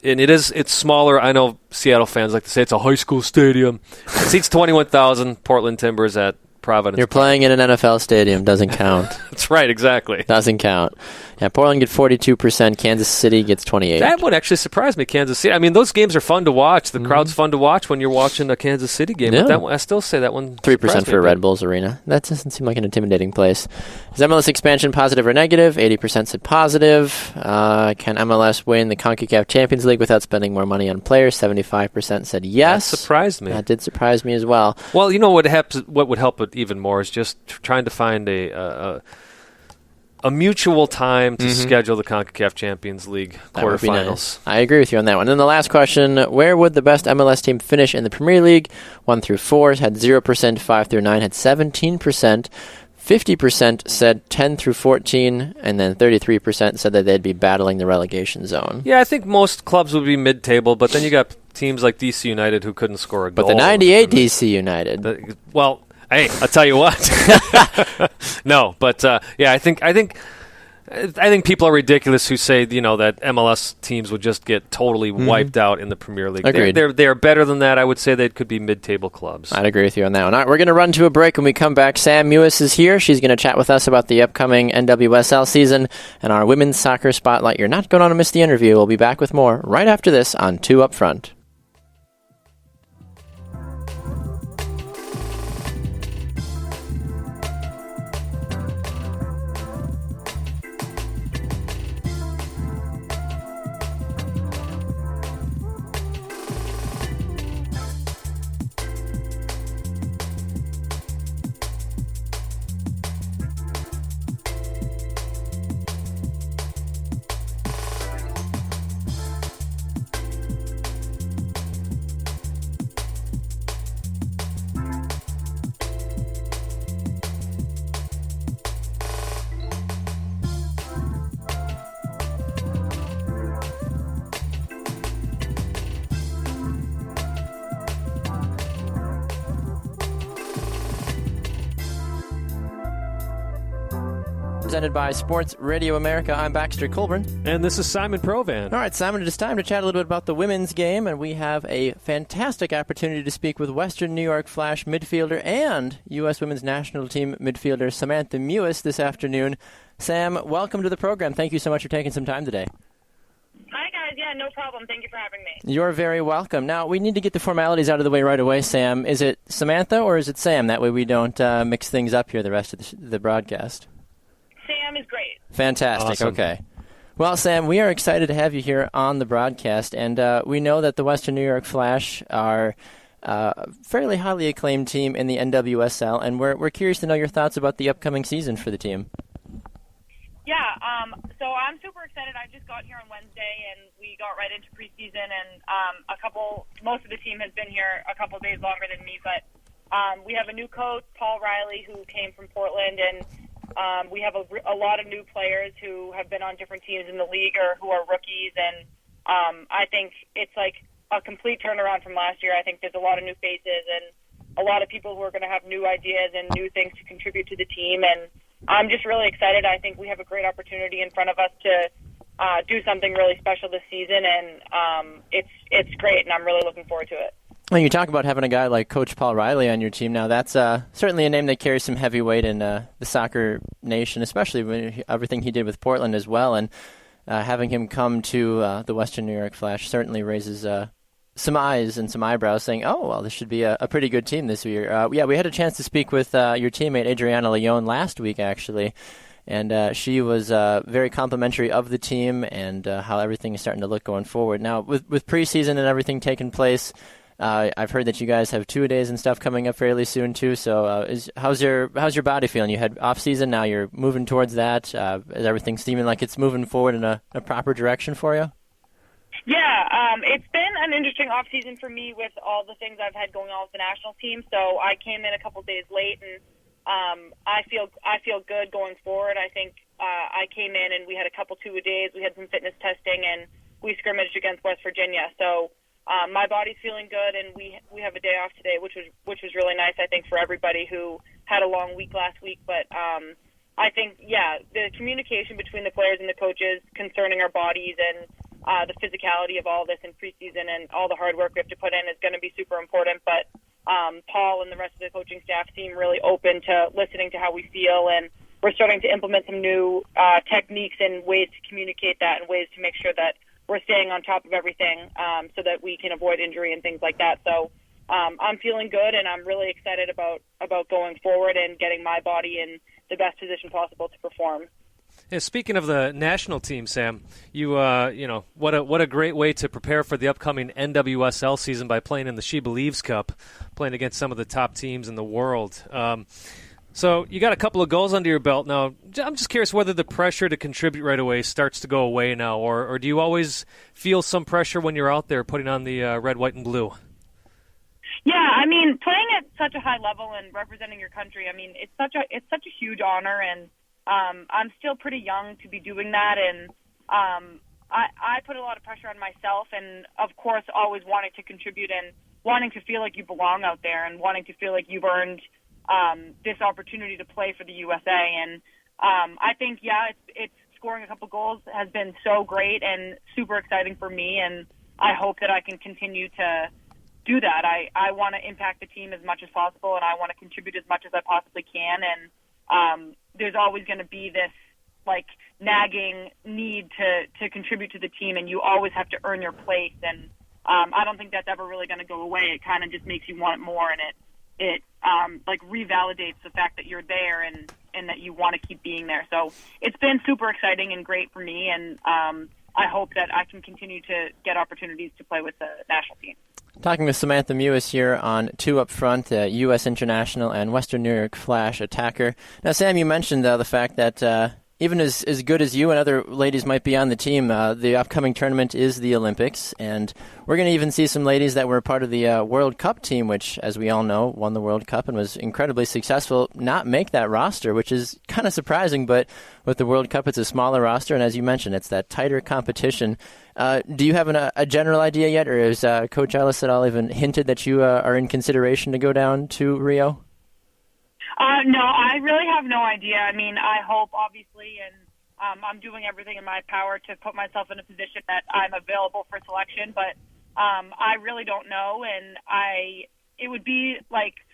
And it's smaller. I know Seattle fans like to say it's a high school stadium. It seats 21,000. Portland Timbers at Providence. You're playing in an NFL stadium. Doesn't count. That's right, exactly. Doesn't count. Yeah, Portland gets 42%. Kansas City gets 28%. That would actually surprise me, Kansas City. I mean, those games are fun to watch. The crowd's fun to watch when you're watching a Kansas City game. Yeah. But that one, I still say that one 3% for Red Bulls Arena. That doesn't seem like an intimidating place. Is MLS expansion positive or negative? 80% said positive. Can MLS win the CONCACAF Champions League without spending more money on players? 75% said yes. That surprised me. That did surprise me as well. Well, you know what would help it even more is just trying to find a mutual time to schedule the CONCACAF Champions League quarterfinals. Nice. I agree with you on that one. And then the last question, where would the best MLS team finish in the Premier League? 1 through 4 had 0%, 5 through 9 had 17%, 50% said 10 through 14, and then 33% said that they'd be battling the relegation zone. Yeah, I think most clubs would be mid-table, but then you got teams like DC United who couldn't score a goal. But the 98 DC United. Hey, I'll tell you what. No, but yeah, I think people are ridiculous who say that MLS teams would just get totally wiped out in the Premier League. Agreed. They're better than that. I would say they could be mid-table clubs. I'd agree with you on that one. All right, we're going to run to a break. When we come back, Sam Mewis is here. She's going to chat with us about the upcoming NWSL season and our women's soccer spotlight. You're not going to want to miss the interview. We'll be back with more right after this on 2 Upfront. Presented by Sports Radio America. I'm Baxter Colburn. And this is Simon Provan. All right, Simon, it is time to chat a little bit about the women's game, and we have a fantastic opportunity to speak with Western New York Flash midfielder and U.S. Women's National Team midfielder Samantha Mewis this afternoon. Sam, welcome to the program. Thank you so much for taking some time today. Hi, guys. Yeah, no problem. Thank you for having me. You're very welcome. Now, we need to get the formalities out of the way right away, Sam. Is it Samantha or is it Sam? That way we don't mix things up here the rest of the broadcast. Sam is great. Fantastic. Awesome. Okay. Well, Sam, we are excited to have you here on the broadcast, and we know that the Western New York Flash are a fairly highly acclaimed team in the NWSL, and we're curious to know your thoughts about the upcoming season for the team. Yeah, so I'm super excited. I just got here on Wednesday, and we got right into preseason, and most of the team has been here a couple days longer than me, but we have a new coach, Paul Riley, who came from Portland, and we have a lot of new players who have been on different teams in the league or who are rookies, and I think it's like a complete turnaround from last year. I think there's a lot of new faces and a lot of people who are going to have new ideas and new things to contribute to the team, and I'm just really excited. I think we have a great opportunity in front of us to do something really special this season, and it's great, and I'm really looking forward to it. When you talk about having a guy like Coach Paul Riley on your team now, that's certainly a name that carries some heavy weight in the soccer nation, especially with everything he did with Portland as well. And having him come to the Western New York Flash certainly raises some eyes and some eyebrows saying, oh, well, this should be a pretty good team this year. Yeah, we had a chance to speak with your teammate Adriana Leon last week, actually. And she was very complimentary of the team and how everything is starting to look going forward. Now, with preseason and everything taking place, I've heard that you guys have two-a-days and stuff coming up fairly soon too. So how's your body feeling? You had off season, now you're moving towards that. Is everything seeming like it's moving forward in a proper direction for you? Yeah, it's been an interesting off season for me with all the things I've had going on with the national team. So I came in a couple days late, and I feel good going forward. I think I came in and we had a couple two-a-days. We had some fitness testing, and we scrimmaged against West Virginia. So my body's feeling good, and we have a day off today, which was really nice, I think, for everybody who had a long week last week. But I think, the communication between the players and the coaches concerning our bodies and the physicality of all this in preseason and all the hard work we have to put in is going to be super important. But Paul and the rest of the coaching staff seem really open to listening to how we feel, and we're starting to implement some new techniques and ways to communicate that and ways to make sure that we're staying on top of everything so that we can avoid injury and things like that. So I'm feeling good, and I'm really excited about going forward and getting my body in the best position possible to perform. Yeah, speaking of the national team, Sam, you what a great way to prepare for the upcoming NWSL season by playing in the She Believes Cup, playing against some of the top teams in the world. So you got a couple of goals under your belt now. I'm just curious whether the pressure to contribute right away starts to go away now, or do you always feel some pressure when you're out there putting on the red, white, and blue? Yeah, I mean, playing at such a high level and representing your country, I mean, it's such a huge honor, and I'm still pretty young to be doing that, and I put a lot of pressure on myself, and of course always wanting to contribute and wanting to feel like you belong out there and wanting to feel like you've earned this opportunity to play for the USA. And I think, it's scoring a couple goals has been so great and super exciting for me, and I hope that I can continue to do that. I want to impact the team as much as possible, and I want to contribute as much as I possibly can, and there's always going to be this nagging need to contribute to the team, and you always have to earn your place, and I don't think that's ever really going to go away. It kind of just makes you want it more, and it revalidates the fact that you're there and that you want to keep being there. So it's been super exciting and great for me, and I hope that I can continue to get opportunities to play with the national team. Talking with Samantha Mewis here on Two Up Front, U.S. International and Western New York Flash attacker. Now, Sam, you mentioned the fact that even as good as you and other ladies might be on the team, the upcoming tournament is the Olympics, and we're going to even see some ladies that were part of the World Cup team, which, as we all know, won the World Cup and was incredibly successful, not make that roster, which is kind of surprising, but with the World Cup, it's a smaller roster, and as you mentioned, it's that tighter competition. Do you have a general idea yet, or has Coach Ellis at all even hinted that you are in consideration to go down to Rio? No, I really have no idea. I mean, I hope, obviously, and I'm doing everything in my power to put myself in a position that I'm available for selection, but I really don't know, and it would be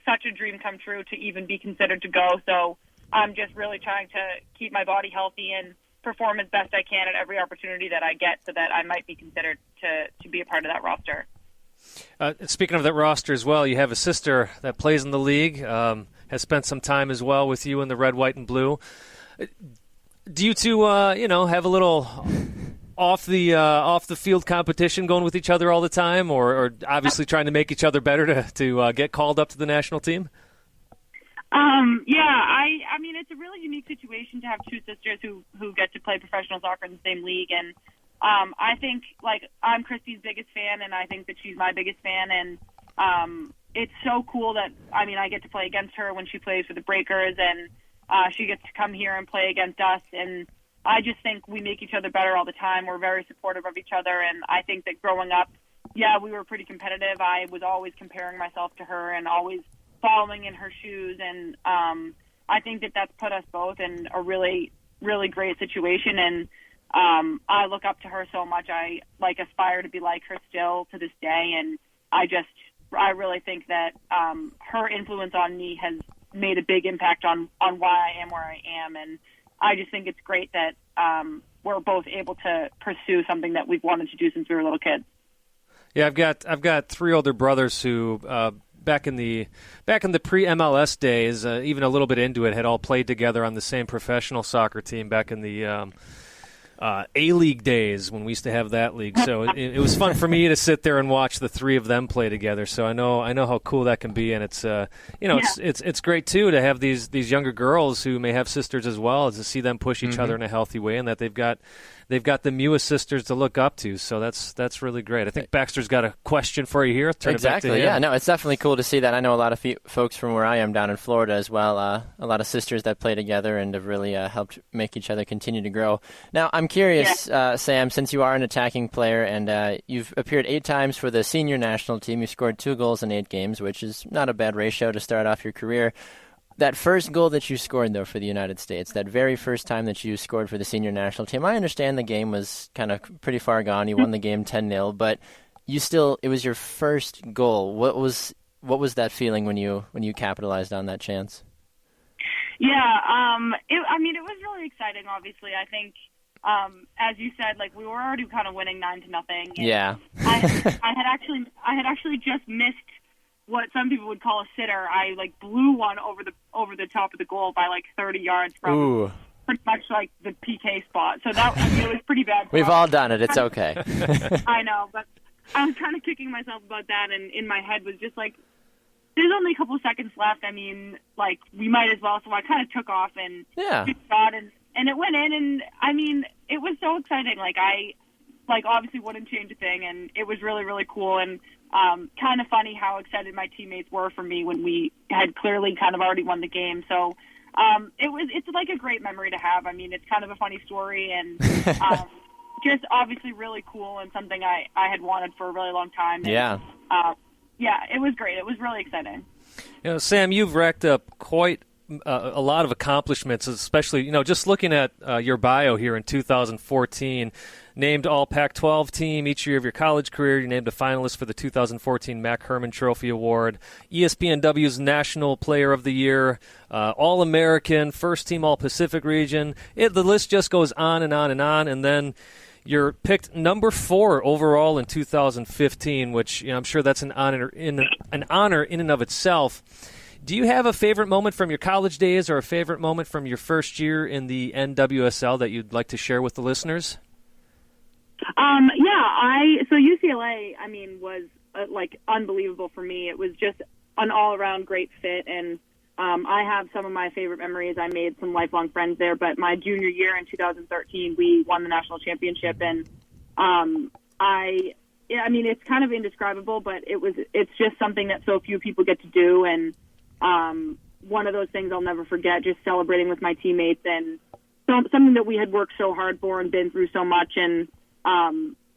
such a dream come true to even be considered to go, so I'm just really trying to keep my body healthy and perform as best I can at every opportunity that I get so that I might be considered to be a part of that roster. Speaking of that roster as well, you have a sister that plays in the league, has spent some time as well with you in the red, white, and blue. Do you two, have a little off the field competition going with each other all the time, or obviously trying to make each other better to get called up to the national team? I mean, it's a really unique situation to have two sisters who get to play professional soccer in the same league, and I think I'm Christy's biggest fan, and I think that she's my biggest fan, and it's so cool that, I get to play against her when she plays for the Breakers, and she gets to come here and play against us, and I just think we make each other better all the time. We're very supportive of each other, and I think that growing up, we were pretty competitive. I was always comparing myself to her and always following in her shoes, and I think that that's put us both in a really, really great situation, and I look up to her so much. I aspire to be like her still to this day, and I really think that her influence on me has made a big impact on why I am where I am, and I just think it's great that we're both able to pursue something that we've wanted to do since we were little kids. Yeah, I've got three older brothers who back in the pre-MLS days, even a little bit into it, had all played together on the same professional soccer team back in the A-League days when we used to have that league. So it was fun for me to sit there and watch the three of them play together. So I know how cool that can be, and it's it's great too to have these younger girls who may have sisters as well, as to see them push each other in a healthy way, and that they've got the Mewis sisters to look up to. So that's really great. I think Baxter's got a question for you here. Exactly. Yeah. No, it's definitely cool to see that. I know a lot of folks from where I am down in Florida as well. A lot of sisters that play together and have really helped make each other continue to grow. Now, I'm curious, Sam, since you are an attacking player and you've appeared 8 times for the senior national team, you scored 2 goals in 8 games, which is not a bad ratio to start off your career. That first goal that you scored, though, for the United States, that very first time that you scored for the senior national team, I understand the game was kind of pretty far gone. You won the game 10-0, but it was your first goal. What was that feeling when you capitalized on that chance? Yeah, it was really exciting. Obviously, I think, as you said, like we were already kind of winning 9-0. Yeah, I had actually just missed what some people would call a sitter. I blew one over the top of the goal by 30 yards from pretty much the PK spot. So it was pretty bad. We've all done it. It's okay. I know, but I was kind of kicking myself about that, and in my head was just there's only a couple seconds left. I mean, we might as well. So I kind of took off and shot, and it went in. And I mean, it was so exciting. I obviously wouldn't change a thing, and it was really, really cool. And kind of funny how excited my teammates were for me when we had clearly kind of already won the game. So it's a great memory to have. I mean, it's kind of a funny story, and just obviously really cool and something I had wanted for a really long time. And, it was great. It was really exciting. Sam, you've racked up quite a lot of accomplishments, especially, just looking at your bio here in 2014, named all Pac-12 team each year of your college career. You named a finalist for the 2014 Mac Herman Trophy Award, ESPNW's National Player of the Year, All-American, First Team All-Pacific Region. The list just goes on and on and on, and then you're picked number 4 overall in 2015, which I'm sure that's an honor in and of itself. Do you have a favorite moment from your college days or a favorite moment from your first year in the NWSL that you'd like to share with the listeners? So UCLA, I mean, was unbelievable for me. It was just an all-around great fit, and I have some of my favorite memories. I made some lifelong friends there, but my junior year in 2013, we won the national championship, and it's kind of indescribable, but it's just something that so few people get to do, and one of those things I'll never forget, just celebrating with my teammates, and something that we had worked so hard for and been through so much, and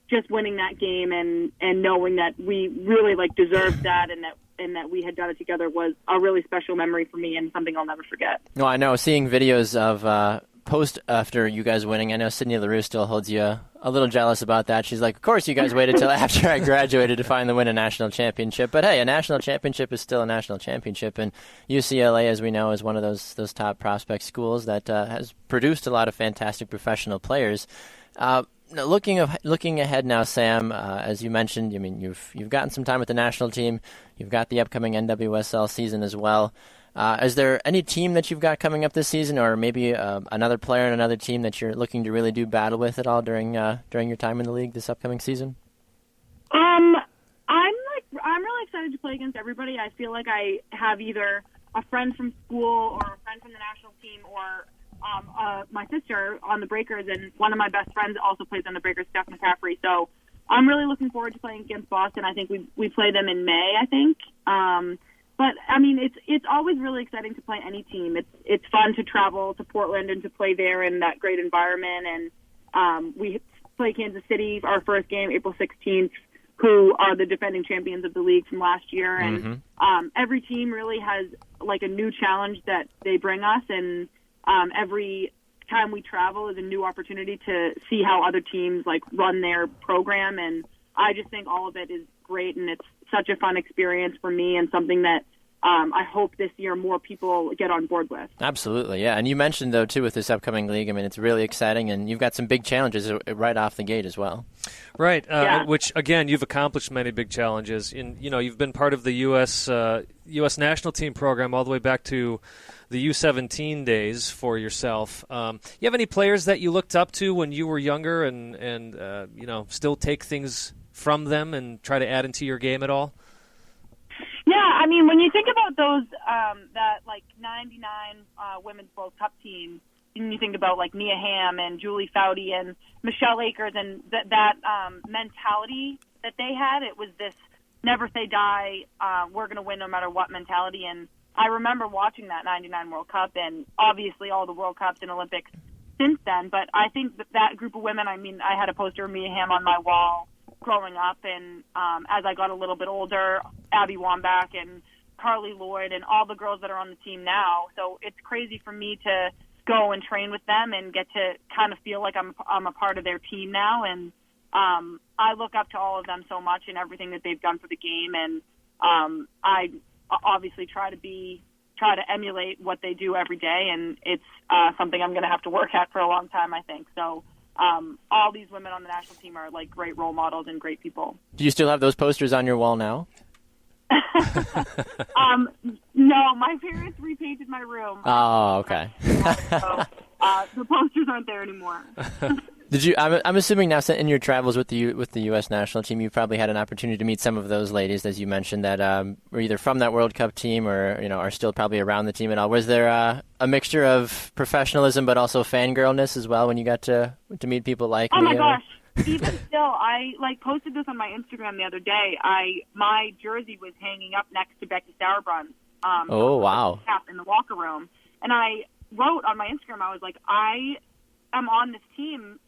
just winning that game and knowing that we really deserved that, and that we had done it together was a really special memory for me and something I'll never forget. No, I know. Seeing videos of post after you guys winning, I know Sydney LaRue still holds you a little jealous about that. She's like, of course you guys waited till after I graduated to finally win a national championship. But hey, a national championship is still a national championship, and UCLA, as we know, is one of those top prospect schools that has produced a lot of fantastic professional players. Looking ahead now, Sam, as you mentioned, I mean, you've gotten some time with the national team. You've got the upcoming NWSL season as well. Is there any team that you've got coming up this season, or maybe another player and another team that you're looking to really do battle with at all during your time in the league this upcoming season? I'm really excited to play against everybody. I feel like I have either a friend from school or a friend from the national team or my sister on the Breakers, and one of my best friends also plays on the Breakers, Steph McCaffrey. So I'm really looking forward to playing against Boston. I think we play them in May, I think. But I mean, it's always really exciting to play any team. It's fun to travel to Portland and to play there in that great environment. And we play Kansas City, our first game, April 16th, who are the defending champions of the league from last year. And every team really has a new challenge that they bring us, and every time we travel is a new opportunity to see how other teams run their program, and I just think all of it is great, and it's such a fun experience for me and something that I hope this year more people get on board with. Absolutely, yeah. And you mentioned, though, too, with this upcoming league, I mean, it's really exciting, and you've got some big challenges right off the gate as well. Right, which, again, you've accomplished many big challenges. You've been part of the U.S. national team program all the way back to the U17 days for yourself. You have any players that you looked up to when you were younger and still take things from them and try to add into your game at all? Yeah, I mean, when you think about those, that like 99 Women's World Cup team, and you think about like Mia Hamm and Julie Foudy and Michelle Akers and that mentality that they had, it was this never say die, we're going to win no matter what mentality. And I remember watching that 99 World Cup and obviously all the World Cups and Olympics since then. But I think that group of women, I mean, I had a poster of Mia Hamm on my wall growing up. And as I got a little bit older, Abby Wambach and Carly Lloyd and all the girls that are on the team now. So it's crazy for me to go and train with them and get to kind of feel like I'm a part of their team now. And I look up to all of them so much and everything that they've done for the game. And I obviously try to emulate what they do every day. And it's something I'm going to have to work at for a long time, I think. So all these women on the national team are like great role models and great people. Do you still have those posters on your wall now? No, my parents repainted my room. Oh, okay. So, the posters aren't there anymore. Did you? I'm assuming now, in your travels with the U.S. national team, you probably had an opportunity to meet some of those ladies, as you mentioned, that were either from that World Cup team or are still probably around the team at all. Was there a mixture of professionalism but also fangirlness as well when you got to meet people like? Oh my gosh! Even still, I posted this on my Instagram the other day. My jersey was hanging up next to Becky Sauerbrunn. Oh wow! In the locker room, and I wrote on my Instagram, I was like, I am on this team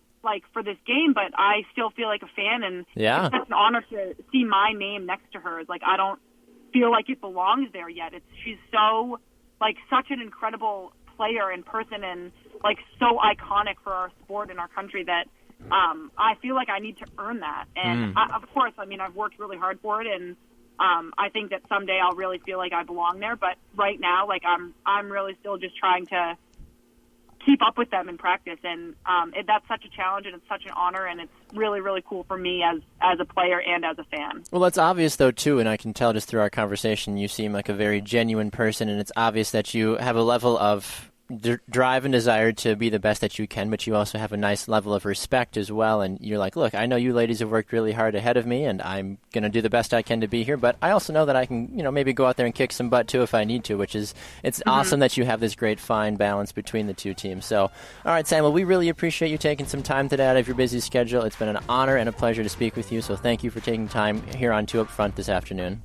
for this game, but I still feel like a fan, and it's such an honor to see my name next to hers. I don't feel like it belongs there yet. She's so such an incredible player in person, and so iconic for our sport and our country that I feel like I need to earn that. And of course, I mean, I've worked really hard for it, and I think that someday I'll really feel like I belong there. But right now, I'm really still just trying to keep up with them in practice, and that's such a challenge, and it's such an honor, and it's really, really cool for me as a player and as a fan. Well, that's obvious, though, too, and I can tell just through our conversation you seem like a very genuine person, and it's obvious that you have a level of drive and desire to be the best that you can, but you also have a nice level of respect as well, and you're like, look, I know you ladies have worked really hard ahead of me, and I'm going to do the best I can to be here, but I also know that I can, maybe go out there and kick some butt, too, if I need to, it's awesome that you have this great fine balance between the two teams. So, all right, Sam, well, we really appreciate you taking some time today out of your busy schedule. It's been an honor and a pleasure to speak with you, so thank you for taking time here on Two Up Front this afternoon.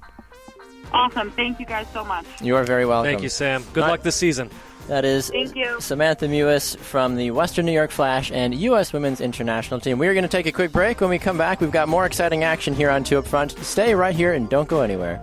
Awesome. Thank you guys so much. You are very welcome. Thank you, Sam. Good luck this season. That is Thank you. Samantha Mewis from the Western New York Flash and U.S. Women's International Team. We are going to take a quick break. When we come back, we've got more exciting action here on Two Up Front. Stay right here and don't go anywhere.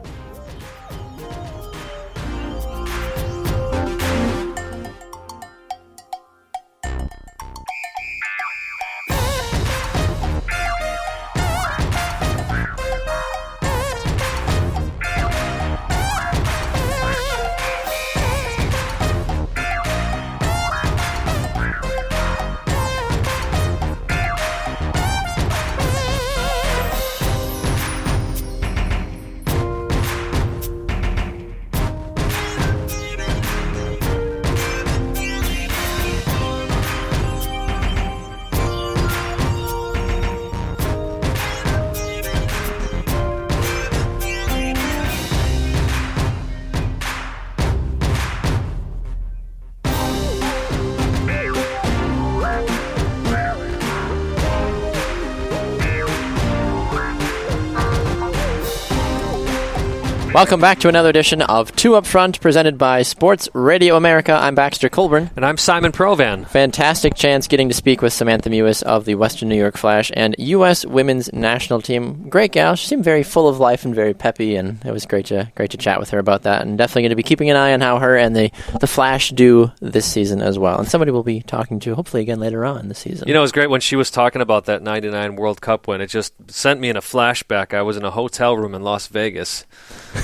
Welcome back to another edition of Two Up Front, presented by Sports Radio America. I'm Baxter Colburn. And I'm Simon Provan. Fantastic chance getting to speak with Samantha Mewis of the Western New York Flash and U.S. Women's National Team. Great gal. She seemed very full of life and very peppy, and it was great to chat with her about that. And definitely going to be keeping an eye on how her and the Flash do this season as well. And somebody we'll be talking to hopefully again later on this season. It was great when she was talking about that 99 World Cup win. It just sent me in a flashback. I was in a hotel room in Las Vegas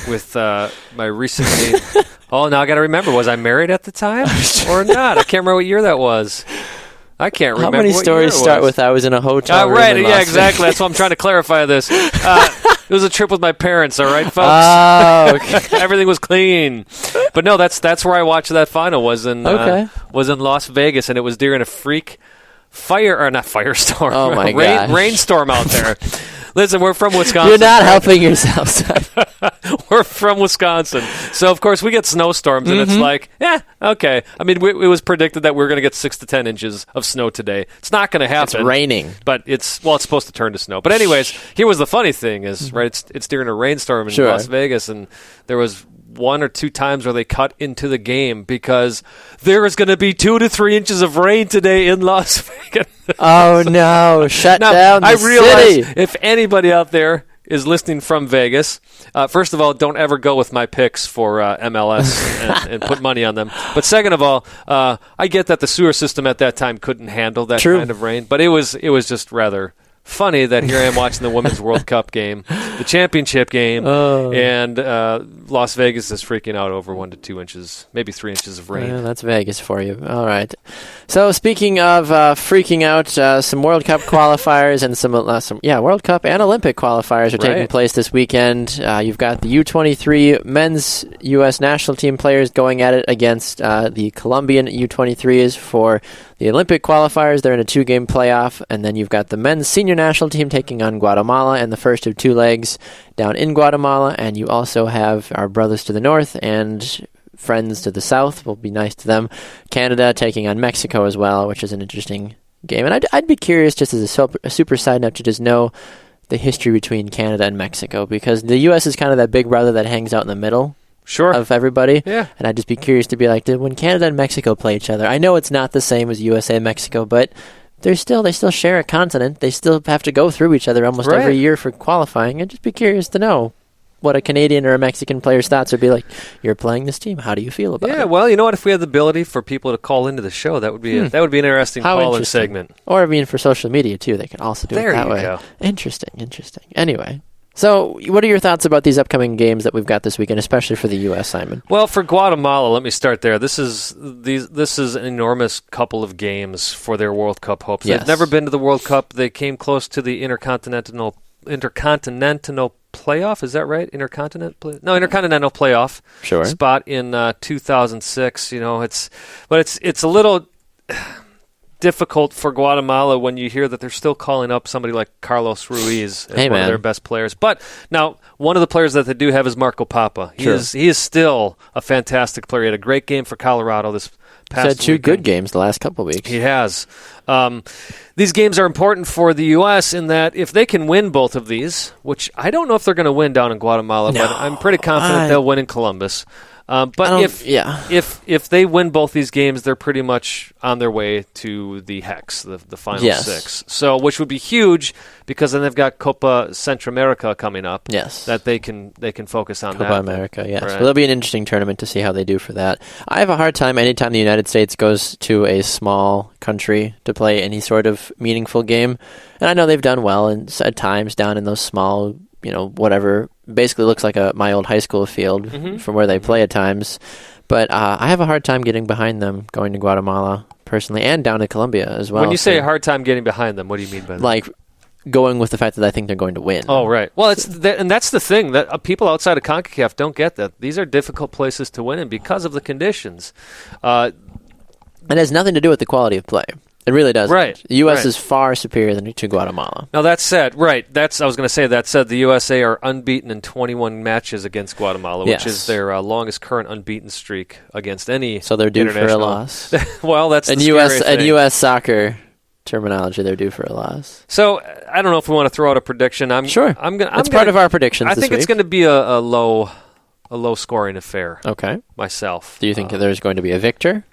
with my recently... Oh, now I got to remember, was I married at the time or not? I can't remember what year that was. I can't remember. How many stories start with I was in a hotel room right, in yeah, Las exactly. Vegas. That's why I'm trying to clarify this. It was a trip with my parents, all right, folks? Oh, okay. Everything was clean. But no, that's where I watched that final, was in Las Vegas, and it was during a freak firestorm. Oh, my gosh. Rainstorm out there. Listen, we're from Wisconsin. You're not helping yourself, son. We're from Wisconsin. So, of course, we get snowstorms, and it's like, okay. I mean, it was predicted that we were going to get 6 to 10 inches of snow today. It's not going to happen. It's raining. But it's supposed to turn to snow. But anyways, here was the funny thing is, right, it's during a rainstorm in Las Vegas, and there was 1 or 2 times where they cut into the game because there is going to be 2 to 3 inches of rain today in Las Vegas. Oh, no. Shut down the city. city. If anybody out there is listening from Vegas, first of all, don't ever go with my picks for MLS and put money on them. But second of all, I get that the sewer system at that time couldn't handle that kind of rain. But it was just rather funny that here I am watching the Women's World Cup game, the championship game, and Las Vegas is freaking out over 1 to 2 inches, maybe 3 inches of rain. Yeah, that's Vegas for you. All right. So speaking of freaking out, some World Cup qualifiers and some World Cup and Olympic qualifiers are taking place this weekend. You've got the U23 men's U.S. national team players going at it against the Colombian U23s for the Olympic qualifiers. They're in a 2-game playoff, and then you've got the men's senior national team taking on Guatemala in the first of 2 legs down in Guatemala, and you also have our brothers to the north and friends to the south. Will be nice to them. Canada taking on Mexico as well, which is an interesting game. And I'd be curious, just as a super side note, to just know the history between Canada and Mexico, because the U.S. is kind of that big brother that hangs out in the middle. Of everybody. Yeah. And I'd just be curious to be like, when Canada and Mexico play each other, I know it's not the same as USA and Mexico, but they still share a continent. They still have to go through each other almost every year for qualifying. I'd just be curious to know what a Canadian or a Mexican player's thoughts would be like. You're playing this team. How do you feel about it? Yeah, well, you know what? If we had the ability for people to call into the show, that would be an interesting call-in segment. Or, I mean, for social media, too. They can also do it that way. Go. Interesting. Anyway. So, what are your thoughts about these upcoming games that we've got this weekend, especially for the U.S., Simon? Well, for Guatemala, let me start there. This is an enormous couple of games for their World Cup hopes. Yes. They've never been to the World Cup. They came close to the intercontinental playoff. Is that right? Intercontinental playoff. Sure. Spot in 2006. You know, it's a little difficult for Guatemala when you hear that they're still calling up somebody like Carlos Ruiz as one of their best players. But now, one of the players that they do have is Marco Papa. He is still a fantastic player. He had a great game for Colorado this past week. He's had 2 good games the last couple of weeks. He has. These games are important for the U.S. in that if they can win both of these, which I don't know if they're going to win down in Guatemala, but I'm pretty confident they'll win in Columbus. But if they win both these games, they're pretty much on their way to the Hex, the final 6. So, which would be huge because then they've got Copa Centroamerica coming up. Yes, that they can focus on. Copa America, yes. Right. Well, it'll be an interesting tournament to see how they do for that. I have a hard time anytime the United States goes to a small country to play any sort of meaningful game, and I know they've done well at times down in those small, whatever. Basically looks like my old high school field from where they play at times. But I have a hard time getting behind them going to Guatemala personally and down to Colombia as well. When you say a hard time getting behind them, what do you mean by that? Like going with the fact that I think they're going to win. Oh, right. Well, and that's the thing that people outside of CONCACAF don't get that. These are difficult places to win in because of the conditions. It has nothing to do with the quality of play. It really doesn't. Right. The U.S. is far superior to Guatemala. Now, that said, the USA are unbeaten in 21 matches against Guatemala, which is their longest current unbeaten streak against any So they're due for a loss. Well, that's the scary thing. In U.S. soccer terminology, they're due for a loss. So, I don't know if we want to throw out a prediction. Sure. It's part of our predictions I think it's going to be a low-scoring affair. Okay. Myself. Do you think there's going to be a victor?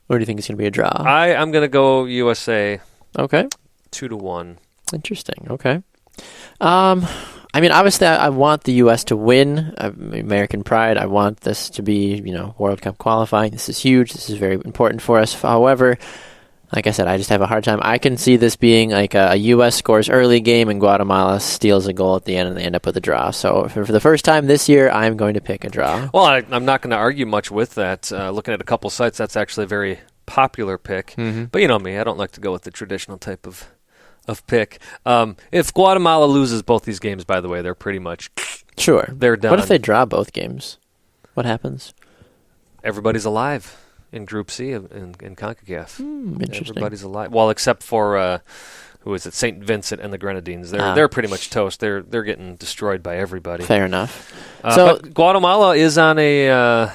Or do you think it's going to be a draw? I'm going to go USA. Okay. 2-1. Interesting. Okay. I mean, obviously, I want the U.S. to win. American pride. I want this to be, World Cup qualifying. This is huge. This is very important for us. However, like I said, I just have a hard time. I can see this being like a U.S. scores early game and Guatemala steals a goal at the end and they end up with a draw. So for the first time this year, I'm going to pick a draw. Well, I'm not going to argue much with that. Looking at a couple sites, that's actually a very popular pick. Mm-hmm. But you know me, I don't like to go with the traditional type of pick. If Guatemala loses both these games, by the way, they're pretty much Sure. They're done. What if they draw both games? What happens? Everybody's alive in Group C in CONCACAF. Interesting. Everybody's alive. Well, except for who is it? St. Vincent and the Grenadines. They're pretty much toast. They're getting destroyed by everybody. Fair enough. But Guatemala is on a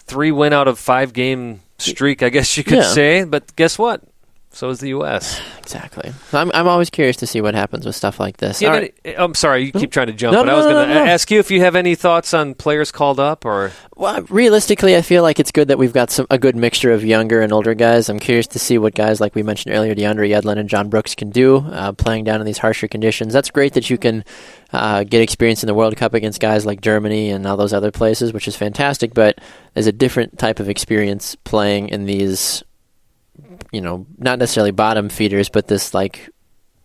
3-win out of 5-game streak, I guess you could say. But guess what? So is the U.S. Exactly. I'm always curious to see what happens with stuff like this. I'm sorry, you keep trying to jump, but I was going to ask you if you have any thoughts on players called up, or. Well, realistically, I feel like it's good that we've got a good mixture of younger and older guys. I'm curious to see what guys like we mentioned earlier, DeAndre Yedlin and John Brooks, can do playing down in these harsher conditions. That's great that you can get experience in the World Cup against guys like Germany and all those other places, which is fantastic. But there's a different type of experience playing in these. Not necessarily bottom feeders, but this, like,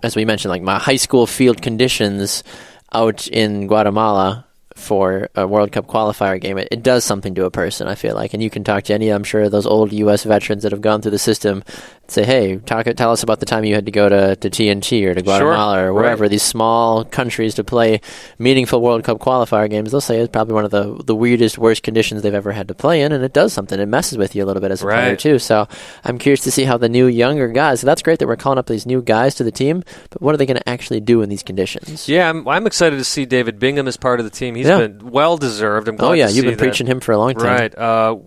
as we mentioned, like my high school field conditions out in Guatemala for a World Cup qualifier game. It does something to a person, I feel like. And you can talk to any, I'm sure, of those old U.S. veterans that have gone through the system and say, hey, tell us about the time you had to go to TNT or to Guatemala or wherever, these small countries to play meaningful World Cup qualifier games. They'll say it's probably one of the weirdest, worst conditions they've ever had to play in, and it does something. It messes with you a little bit as a player, too. So I'm curious to see how the new, younger guys, so that's great that we're calling up these new guys to the team, but what are they going to actually do in these conditions? Yeah, I'm excited to see David Bingham as part of the team. He's been well-deserved. I'm glad to see you've been preaching him for a long time. Right.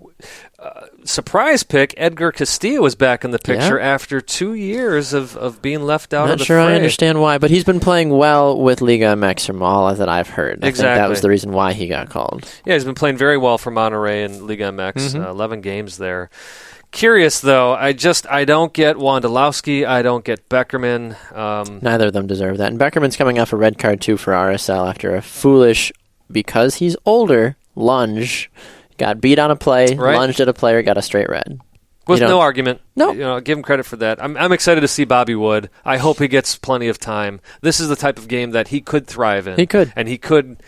Surprise pick, Edgar Castillo is back in the picture after 2 years of being left out of the fray. Not sure I understand why, but he's been playing well with Liga MX from all that I've heard. I think that was the reason why he got called. Yeah, he's been playing very well for Monterrey and Liga MX, 11 games there. Curious, though, I don't get Wondolowski, I don't get Beckerman. Neither of them deserve that. And Beckerman's coming off a red card, too, for RSL after a foolish, because he's older, lunge. Got beat on a play, lunged at a player, got a straight red. With no argument. No. Give him credit for that. I'm excited to see Bobby Wood. I hope he gets plenty of time. This is the type of game that he could thrive in. He could. And he could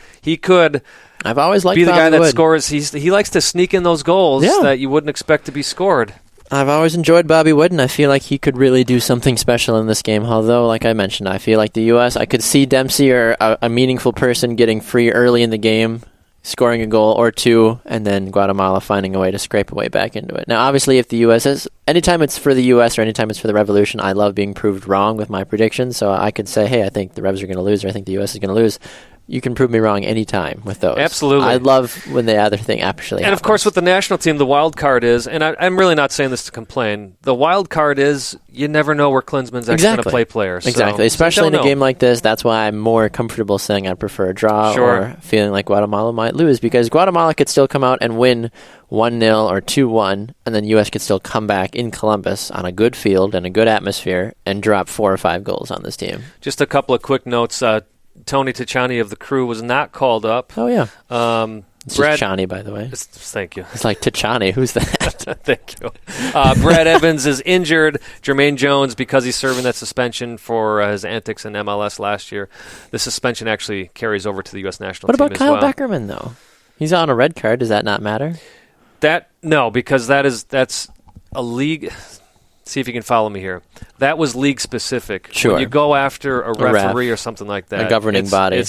I've always liked be the Bobby guy that Wood. Scores. He likes to sneak in those goals that you wouldn't expect to be scored. I've always enjoyed Bobby Wood, and I feel like he could really do something special in this game. Although, like I mentioned, I feel like the U.S., I could see Dempsey or a meaningful person getting free early in the game, scoring a goal or two, and then Guatemala finding a way to scrape a way back into it. Now, obviously, if the U.S. is, anytime it's for the U.S. or anytime it's for the Revolution, I love being proved wrong with my predictions. So I could say, hey, I think the Revs are going to lose, or I think the U.S. is going to lose. You can prove me wrong anytime with those. Absolutely. I love when the other thing actually happens. And, of course, with the national team, the wild card is, and I'm really not saying this to complain, the wild card is you never know where Klinsmann's actually going to play players. Exactly. Especially in a game like this, that's why I'm more comfortable saying I prefer a draw or feeling like Guatemala might lose, because Guatemala could still come out and win 1-0 or 2-1, and then U.S. could still come back in Columbus on a good field and a good atmosphere and drop 4 or 5 goals on this team. Just a couple of quick notes. Tony Tachani of the Crew was not called up. Oh, yeah. It's just Chani, by the way. Thank you. It's like Tachani. Who's that? Thank you. Brad Evans is injured. Jermaine Jones, because he's serving that suspension for his antics in MLS last year, the suspension actually carries over to the U.S. national team as well. What about Kyle Beckerman, though? He's on a red card. Does that not matter? No, because that's a league. See if you can follow me here. That was league specific. Sure. When you go after a referee or something like that, a governing body.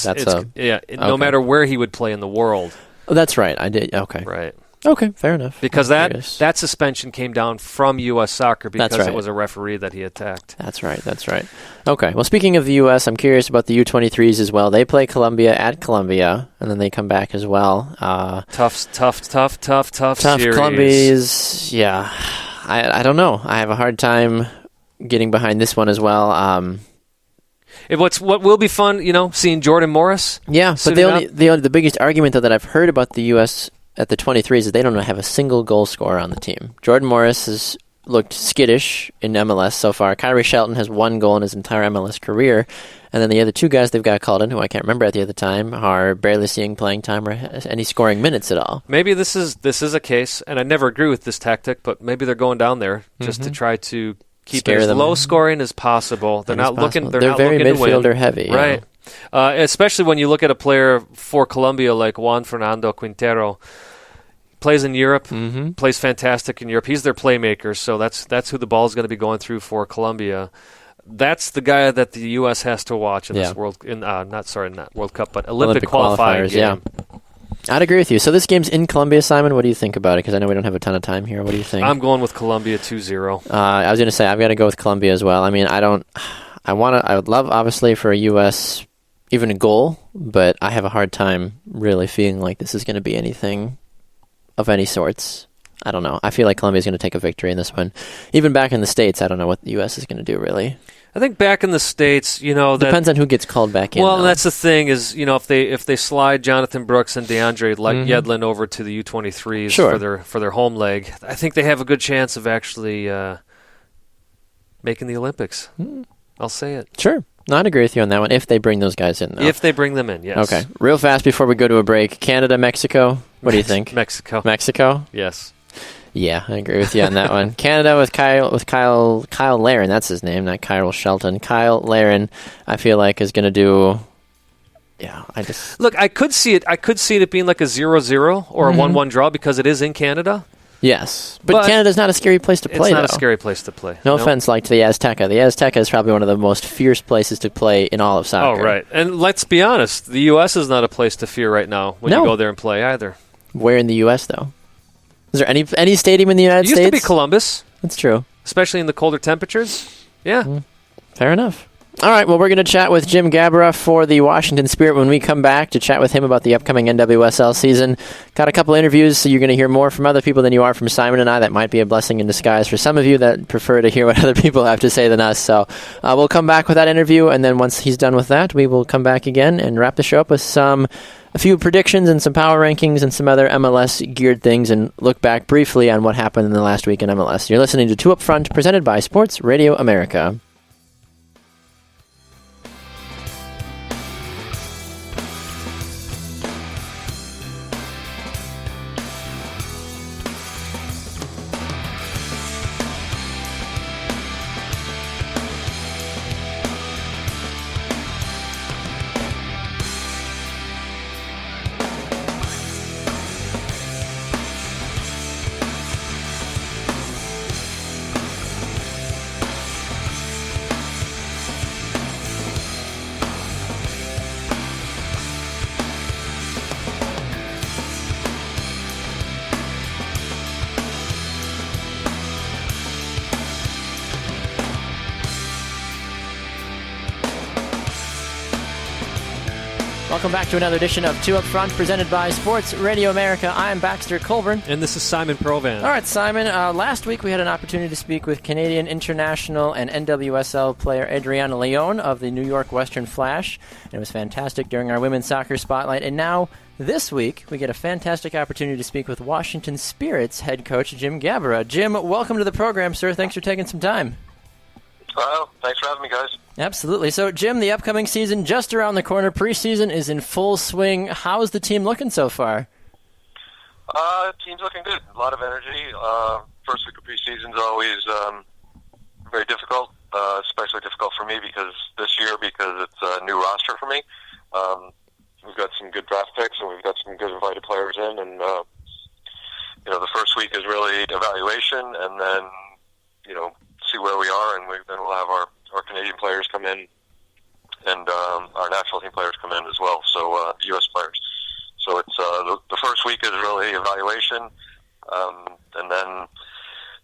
No matter where he would play in the world. Oh, that's right. I did. Okay. Right. Okay. Fair enough. Because that suspension came down from U.S. Soccer because it was a referee that he attacked. That's right. Okay. Well, speaking of the U.S., I'm curious about the U23s as well. They play Colombia at Colombia, and then they come back as well. Tough series. Colombia's, yeah. I don't know. I have a hard time getting behind this one as well. What will be fun, seeing Jordan Morris. Yeah, but the biggest argument though that I've heard about the U.S. at the 23s is they don't have a single goal scorer on the team. Jordan Morris has looked skittish in MLS so far. Kyrie Shelton has 1 goal in his entire MLS career. And then the other 2 guys they've got called in, who I can't remember at the other time, are barely seeing playing time or any scoring minutes at all. Maybe this is a case, and I never agree with this tactic, but maybe they're going down there just to try to keep it as low scoring as possible. They're not looking. They're not very looking midfielder to win. heavy, right? Especially when you look at a player for Colombia like Juan Fernando Quintero. Plays in Europe, plays fantastic in Europe. He's their playmaker, so that's who the ball is going to be going through for Colombia. that's the guy that the U.S. has to watch in this not World Cup, but Olympic qualifying game. Yeah. I'd agree with you. So this game's in Colombia, Simon. What do you think about it? Because I know we don't have a ton of time here. What do you think? I'm going with Colombia 2-0. I was going to say I've got to go with Colombia as well. I mean, I would love, obviously, for a U.S. even a goal, but I have a hard time really feeling like this is going to be anything of any sorts. I don't know. I feel like Colombia's going to take a victory in this one. Even back in the States, I don't know what the U.S. is going to do, really. I think back in the States, depends on who gets called back in. Well, and that's the thing is, if they slide Jonathan Brooks and DeAndre Yedlin over to the U23s for their home leg, I think they have a good chance of actually making the Olympics. I'll say it. Sure. No, I'd agree with you on that one, if they bring those guys in, though. If they bring them in, yes. Okay. Real fast before we go to a break, Canada, Mexico. What do you think? Mexico. Mexico? Yes. Yeah, I agree with you on that one. Canada with Kyle Larin, that's his name, not Kyle Shelton. Kyle Larin, I feel like, is going to do. Yeah, look. I could see it being like a 0-0 or a 1-1 draw because it is in Canada. Yes, but Canada's not a scary place to play. It's not a scary place to play. No offense, like to the Azteca. The Azteca is probably one of the most fierce places to play in all of soccer. Oh, right. And let's be honest, the U.S. is not a place to fear right now when you go there and play either. Where in the U.S., though? Is there any stadium in the United States? It used to be Columbus. That's true. Especially in the colder temperatures. Yeah. Fair enough. All right, well, we're going to chat with Jim Gabarra for the Washington Spirit when we come back to chat with him about the upcoming NWSL season. Got a couple interviews, so you're going to hear more from other people than you are from Simon and I. That might be a blessing in disguise for some of you that prefer to hear what other people have to say than us. So we'll come back with that interview, and then once he's done with that, we will come back again and wrap the show up with a few predictions and some power rankings and some other MLS-geared things and look back briefly on what happened in the last week in MLS. You're listening to Two Up Front, presented by Sports Radio America. Welcome back to another edition of Two Up Front, presented by Sports Radio America. I'm Baxter Colburn. And this is Simon Provan. All right, Simon. Last week we had an opportunity to speak with Canadian international and NWSL player Adriana Leon of the New York Western Flash. And it was fantastic during our Women's Soccer Spotlight. And now, this week, we get a fantastic opportunity to speak with Washington Spirit's head coach, Jim Gabarra. Jim, welcome to the program, sir. Thanks for taking some time. Thanks for having me, guys. Absolutely. So, Jim, the upcoming season just around the corner. Preseason is in full swing. How's the team looking so far? Team's looking good. A lot of energy. First week of preseason is always very difficult, especially difficult for me because it's a new roster for me. We've got some good draft picks and we've got some good invited players in, and the first week is really evaluation, and then see where we are, and then we'll have our Canadian players come in, and our national team players come in as well. So U.S. players. So it's the first week is really evaluation, and then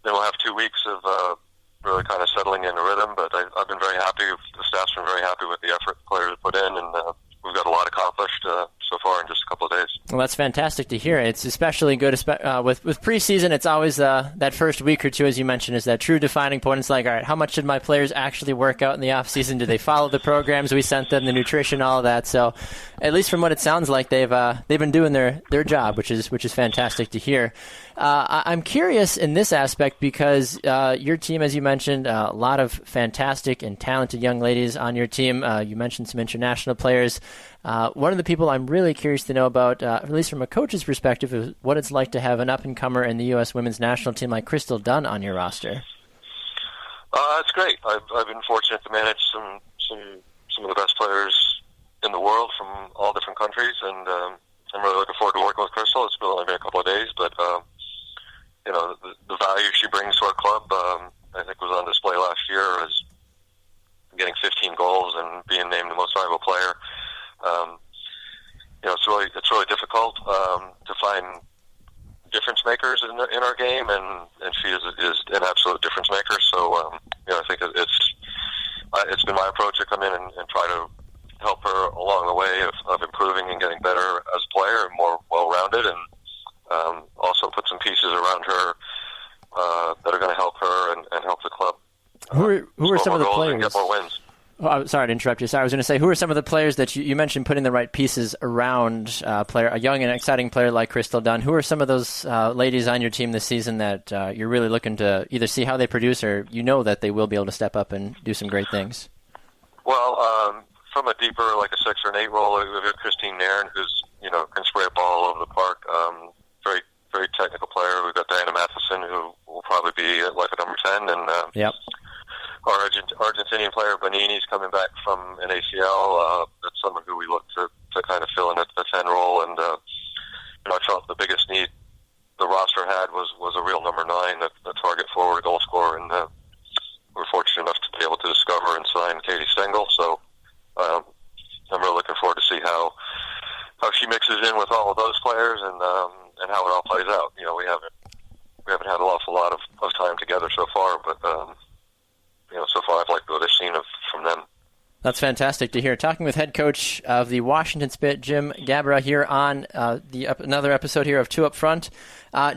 we'll have 2 weeks of really kind of settling in a rhythm. But I've been very happy. The staff's been very happy with the effort the players put in, and we've got a lot accomplished so far in just a couple of days. Well, that's fantastic to hear. It's especially good with preseason. It's always that first week or two, as you mentioned, is that true defining point. It's like, all right, how much did my players actually work out in the off season? Did they follow the programs we sent them, the nutrition, all of that? So, at least from what it sounds like, they've been doing their job, which is fantastic to hear. I'm curious in this aspect because your team, as you mentioned, a lot of fantastic and talented young ladies on your team. You mentioned some international players. One of the people I'm really curious to know about, at least from a coach's perspective, is what it's like to have an up-and-comer in the U.S. women's national team like Crystal Dunn on your roster. It's great. I've been fortunate to manage some of the best players in the world from all different countries, and I'm really looking forward to working with Crystal. It's only been a couple of days, but the value she brings to our club, I think, was on display last year as absolute difference maker. So, I think it's been my approach to come in and try to help her along the way of improving and getting better as a player and more well-rounded, and also put some pieces around her that are going to help her and help the club. Who are some of the players? And get more wins. Oh, sorry to interrupt you. Sorry, I was going to say, who are some of the players that you mentioned putting the right pieces around a young and exciting player like Crystal Dunn? Who are some of those ladies on your team this season that you're really looking to either see how they produce or that they will be able to step up and do some great things? Well, from a deeper, like a 6 or an 8 role, we've got Christine Nairn, who's, can spray a ball all over the park. Very, very technical player. We've got Diana Matheson, who will probably be like a number 10, and yep. Our Argentinian player Bonini's coming back from an ACL. That's someone who we look to kind of fill in a 10 role. And I felt the biggest need the roster had was a real number 9, a target forward, goal scorer, and we're fortunate enough to be able to discover and sign Katie Stengel. So I'm really looking forward to see how she mixes in with all of those players and how it all plays out. We haven't had an awful lot of time together so far, but. So far I've liked what I've seen from them. That's fantastic to hear. Talking with head coach of the Washington Spit, Jim Gabarra, here on another episode here of Two Up Front.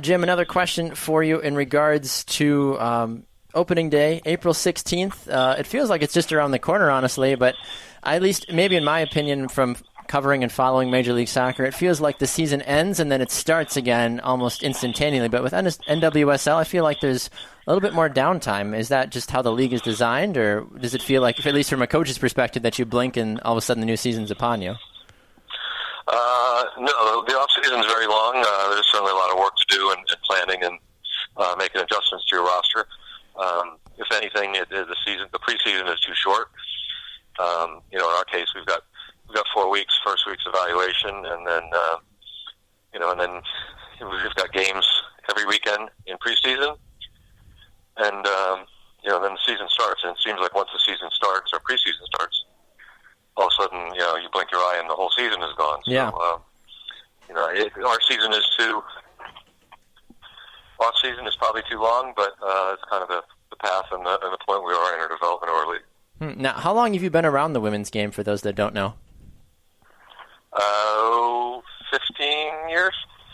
Jim, another question for you in regards to opening day, April 16th. It feels like it's just around the corner, honestly, but at least maybe in my opinion from covering and following Major League Soccer, it feels like the season ends and then it starts again almost instantaneously. But with NWSL, I feel like there's a little bit more downtime. Is that just how the league is designed, or does it feel like, at least from a coach's perspective, that you blink and all of a sudden the new season's upon you? No, the off-season is very long. There's certainly a lot of work to do and planning and making adjustments to your roster. If anything, the preseason is too short. In our case, we've got 4 weeks, first week's evaluation, and then we've got games every weekend in preseason. And, then the season starts, and it seems like once the season starts, or preseason starts, all of a sudden, you blink your eye and the whole season is gone. So, yeah. Our season is off-season is probably too long, but it's kind of the path and the point we are in our development of our league. Now, how long have you been around the women's game, for those that don't know? 15 years.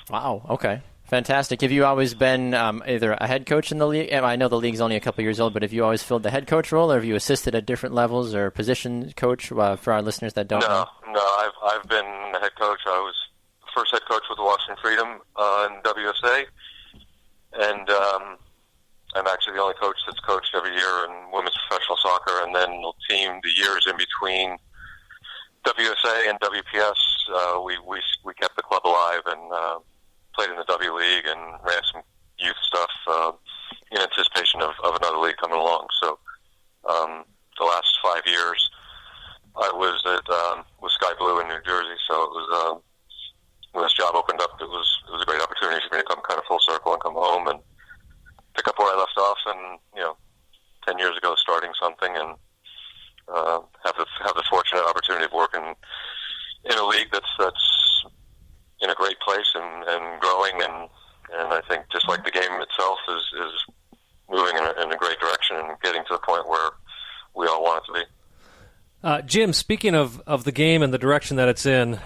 Wow, okay. Fantastic. Have you always been either a head coach in the league? I know the league's only a couple years old, but have you always filled the head coach role, or have you assisted at different levels or position coach for our listeners that don't know? No, I've been a head coach. I was the first head coach with the Washington Freedom in WSA, and I'm actually the only coach that's coached every year in women's professional soccer, and then the years in between WSA and WPS, we kept the club alive and played in the W League and ran some youth stuff in anticipation of another league coming along. So the last 5 years, I was with Sky Blue in New Jersey. So it was when this job opened up, it was a great opportunity for me to come kind of full circle and come home and pick up where I left off. And 10 years ago, starting something and have the fortunate opportunity of working in a league that's in a great place and growing, and I think just like the game itself is moving in a great direction and getting to the point where we all want it to be. Jim, speaking of the game and the direction that it's in,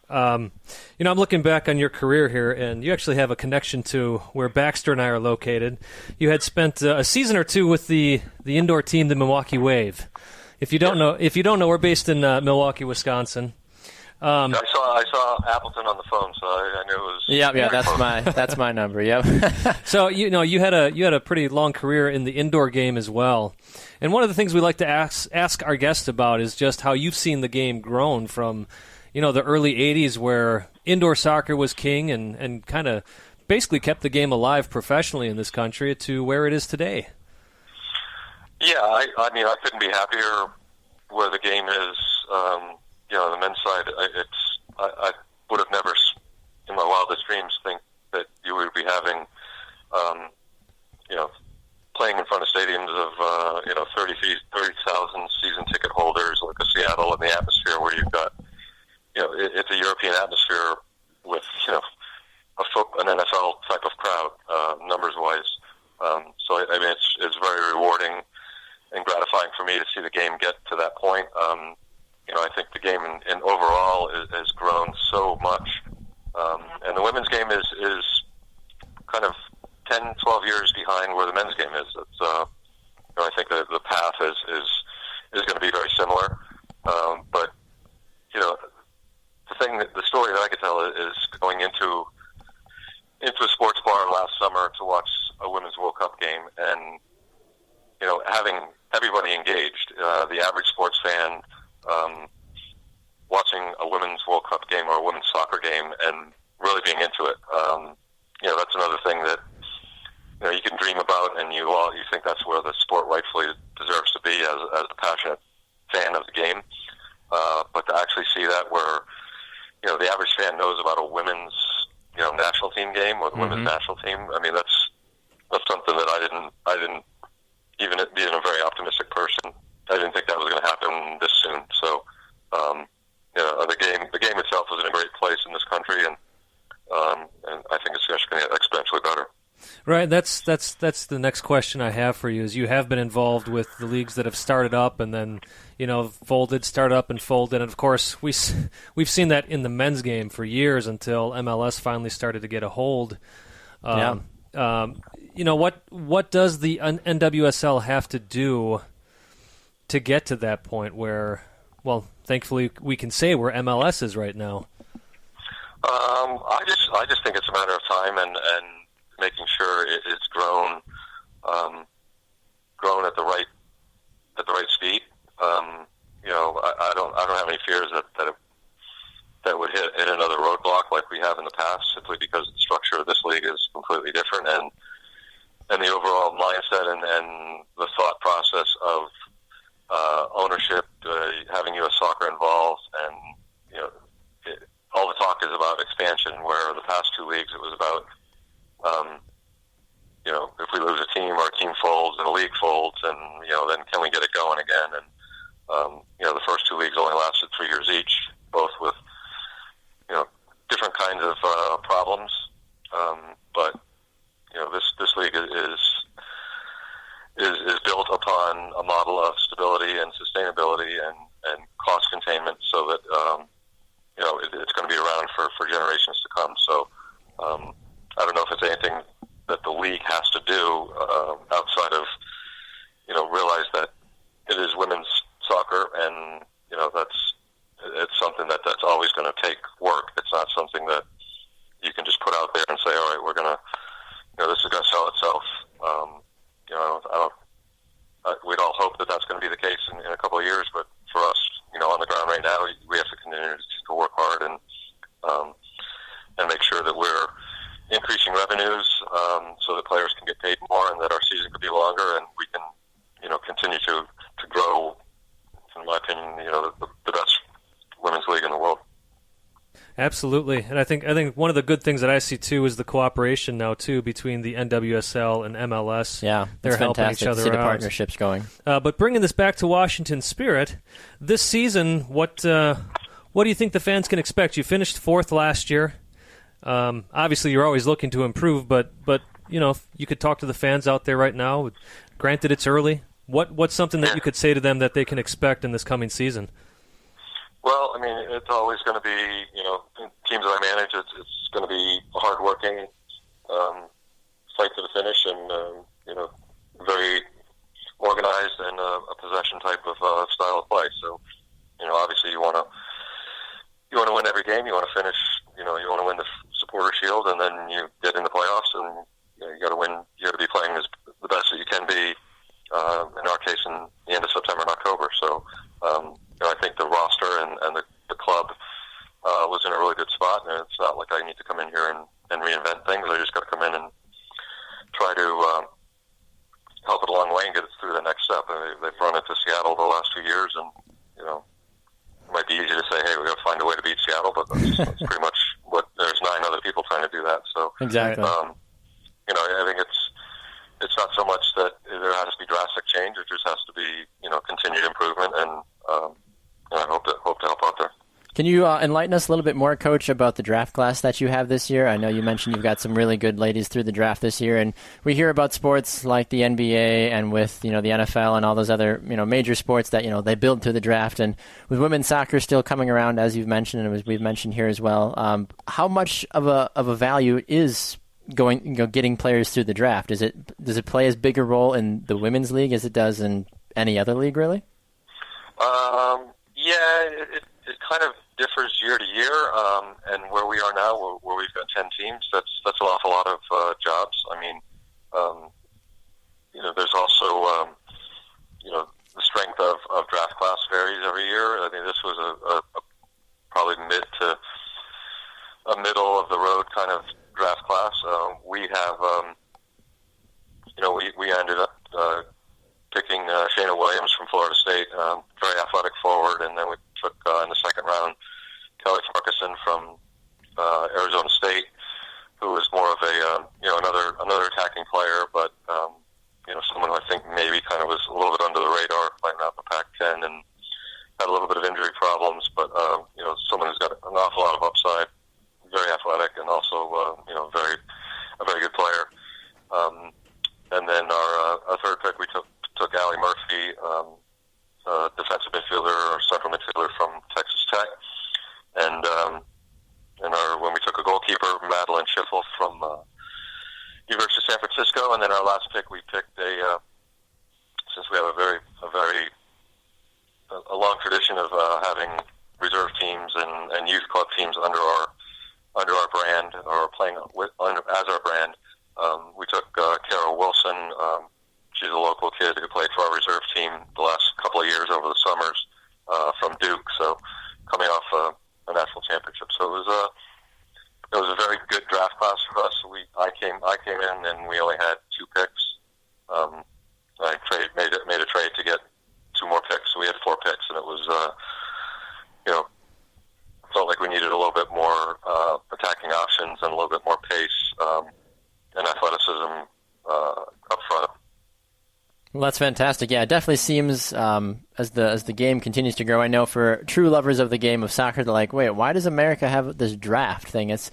I'm looking back on your career here, and you actually have a connection to where Baxter and I are located. You had spent a season or two with the indoor team, the Milwaukee Wave. If you don't know, we're based in Milwaukee, Wisconsin. I saw Appleton on the phone, so I knew it was. Yeah, that's my number. Yep. So you had a pretty long career in the indoor game as well, and one of the things we like to ask our guests about is just how you've seen the game grown from, the early '80s where indoor soccer was king and kind of basically kept the game alive professionally in this country to where it is today. Yeah, I couldn't be happier where the game is. On the men's side, I would have never, in my wildest dreams, think that you would be having, playing in front of stadiums of 30,000 season ticket holders like a Seattle, and the atmosphere where you've got, it's a European atmosphere with an NFL type of crowd, numbers wise. So it's is very rewarding and gratifying for me to see the game get to that point. I think the game in overall has grown so much, and the women's game is kind of 10, 12 years behind where the men's game is. It's, I think the path is going to be very similar, but the story that I could tell is going into a sports bar last summer to watch a Women's World Cup game, and having everybody engaged, the average sports fan watching a Women's World Cup game or a women's soccer game and really being into it. That's another thing that you can dream about, and you think that's where the sport rightfully deserves to be as a passionate fan of the game. But to actually see that where the average fan knows about a women's national team game or the women's national team. I mean, that's something that I didn't even being a very optimistic person, I didn't think that was going to happen this soon. So, the game itself is in a great place in this country, and I think it's just going to get exponentially better. Right, that's the next question I have for you. Is you have been involved with the leagues that have started up and then folded, started up and folded, and of course we've seen that in the men's game for years until MLS finally started to get a hold. What does the NWSL have to do to get to that point where, well, thankfully we can say where MLS is right now? I just think it's a matter of time and making sure it's grown at the right speed. I don't have any fears that would hit another roadblock like we have in the past, simply because the structure of this league is completely different, and the overall mindset and the thought process of ownership, having U.S. Soccer involved, and all the talk is about expansion. Where the past two leagues it was about if we lose a team or a team folds and a league folds, and then can we get it going again? And the first two leagues only lasted 3 years each, both with different kinds of problems. But this league is built upon a model of stability and sustainability and cost containment, so that it's going to be around for generations to come. So I don't know if it's anything that the league has to do outside of realize that it is women's soccer, and it's something that's always going to take work. It's not something that you can just put out there and say, all right, we're going to this is going to sell itself. We'd all hope that that's going to be the case in a couple of years, but for us, on the ground right now, we have to continue to work hard and make sure that we're increasing revenues so that players can get paid more and that our season could be longer, and we can continue to grow, in my opinion, the best women's league in the world. Absolutely, and I think one of the good things that I see too is the cooperation now too between the NWSL and MLS. Yeah, they're helping fantastic each other to see the out. partnerships going. But bringing this back to Washington Spirit, this season, what do you think the fans can expect? You finished fourth last year. Obviously, you're always looking to improve, but if you could talk to the fans out there right now. Granted, it's early. What's something that you could say to them that they can expect in this coming season? Well, I mean, it's always going to be, teams that I manage, it's going to be a hard-working fight to the finish, and, very organized and a possession type of style of play. So, obviously you want to win every game. You want to finish, you want to win the Supporter Shield, and then you get in the playoffs, and you got to win. You got to be playing the best that you can be. In our case, in the end of September and October. So, I think the roster and the club was in a really good spot, and it's not like I need to come in here and reinvent things. I just got to come in and try to help it along the way and get it through the next step. They've run it to Seattle the last 2 years, and it might be easy to say, hey, we got to find a way to beat Seattle, but that's pretty much what. There's 9 other people trying to do that. So exactly. I think it's not so much that there has to be drastic change. It just has to be, continued improvement, and I hope to help out there. Can you enlighten us a little bit more, Coach, about the draft class that you have this year? I know you mentioned you've got some really good ladies through the draft this year, and we hear about sports like the NBA and with the NFL and all those other major sports that they build through the draft. And with women's soccer still coming around, as you've mentioned, and as we've mentioned here as well, how much of a value is getting players through the draft? Does it play as big a role in the women's league as it does in any other league, really? It kind of differs year to year, and where we are now, where we've got 10 teams, that's an awful lot of jobs. I mean, there's also the strength of draft class varies every year. I mean, this was a probably a middle of the road kind of draft class. We have we ended up picking Shayna Williams from Florida State, very athletic forward, and then we took in the second round Kelly Farquharson from Arizona State, who was more of a another attacking player, but someone who I think maybe kind of was a little bit under the radar, playing out in the Pac-10 and had a little bit of injury problems, but someone who's got an awful lot of upside, very athletic, and also a very good player. And then our third pick, we took Allie Murphy, defensive midfielder or central midfielder from Texas Tech, and when we took a goalkeeper, Madeline Schiffel from University of San Francisco, and then our last pick, we picked since we have a long tradition of having reserve teams and youth club teams under our brand, or playing as our brand. We took Kara Wilson. She's a local kid who played for our reserve team the last couple of years over the summers from Duke. So coming off a national championship, so it was a very good draft class for us. I came in and we only had 2 picks. I made a trade to get 2 more picks, so we had 4 picks, and it was felt like we needed a little bit more attacking options and a little bit more pace and athleticism up front. Well, that's fantastic. Yeah, it definitely seems as the game continues to grow. I know for true lovers of the game of soccer, they're like, wait, why does America have this draft thing? It's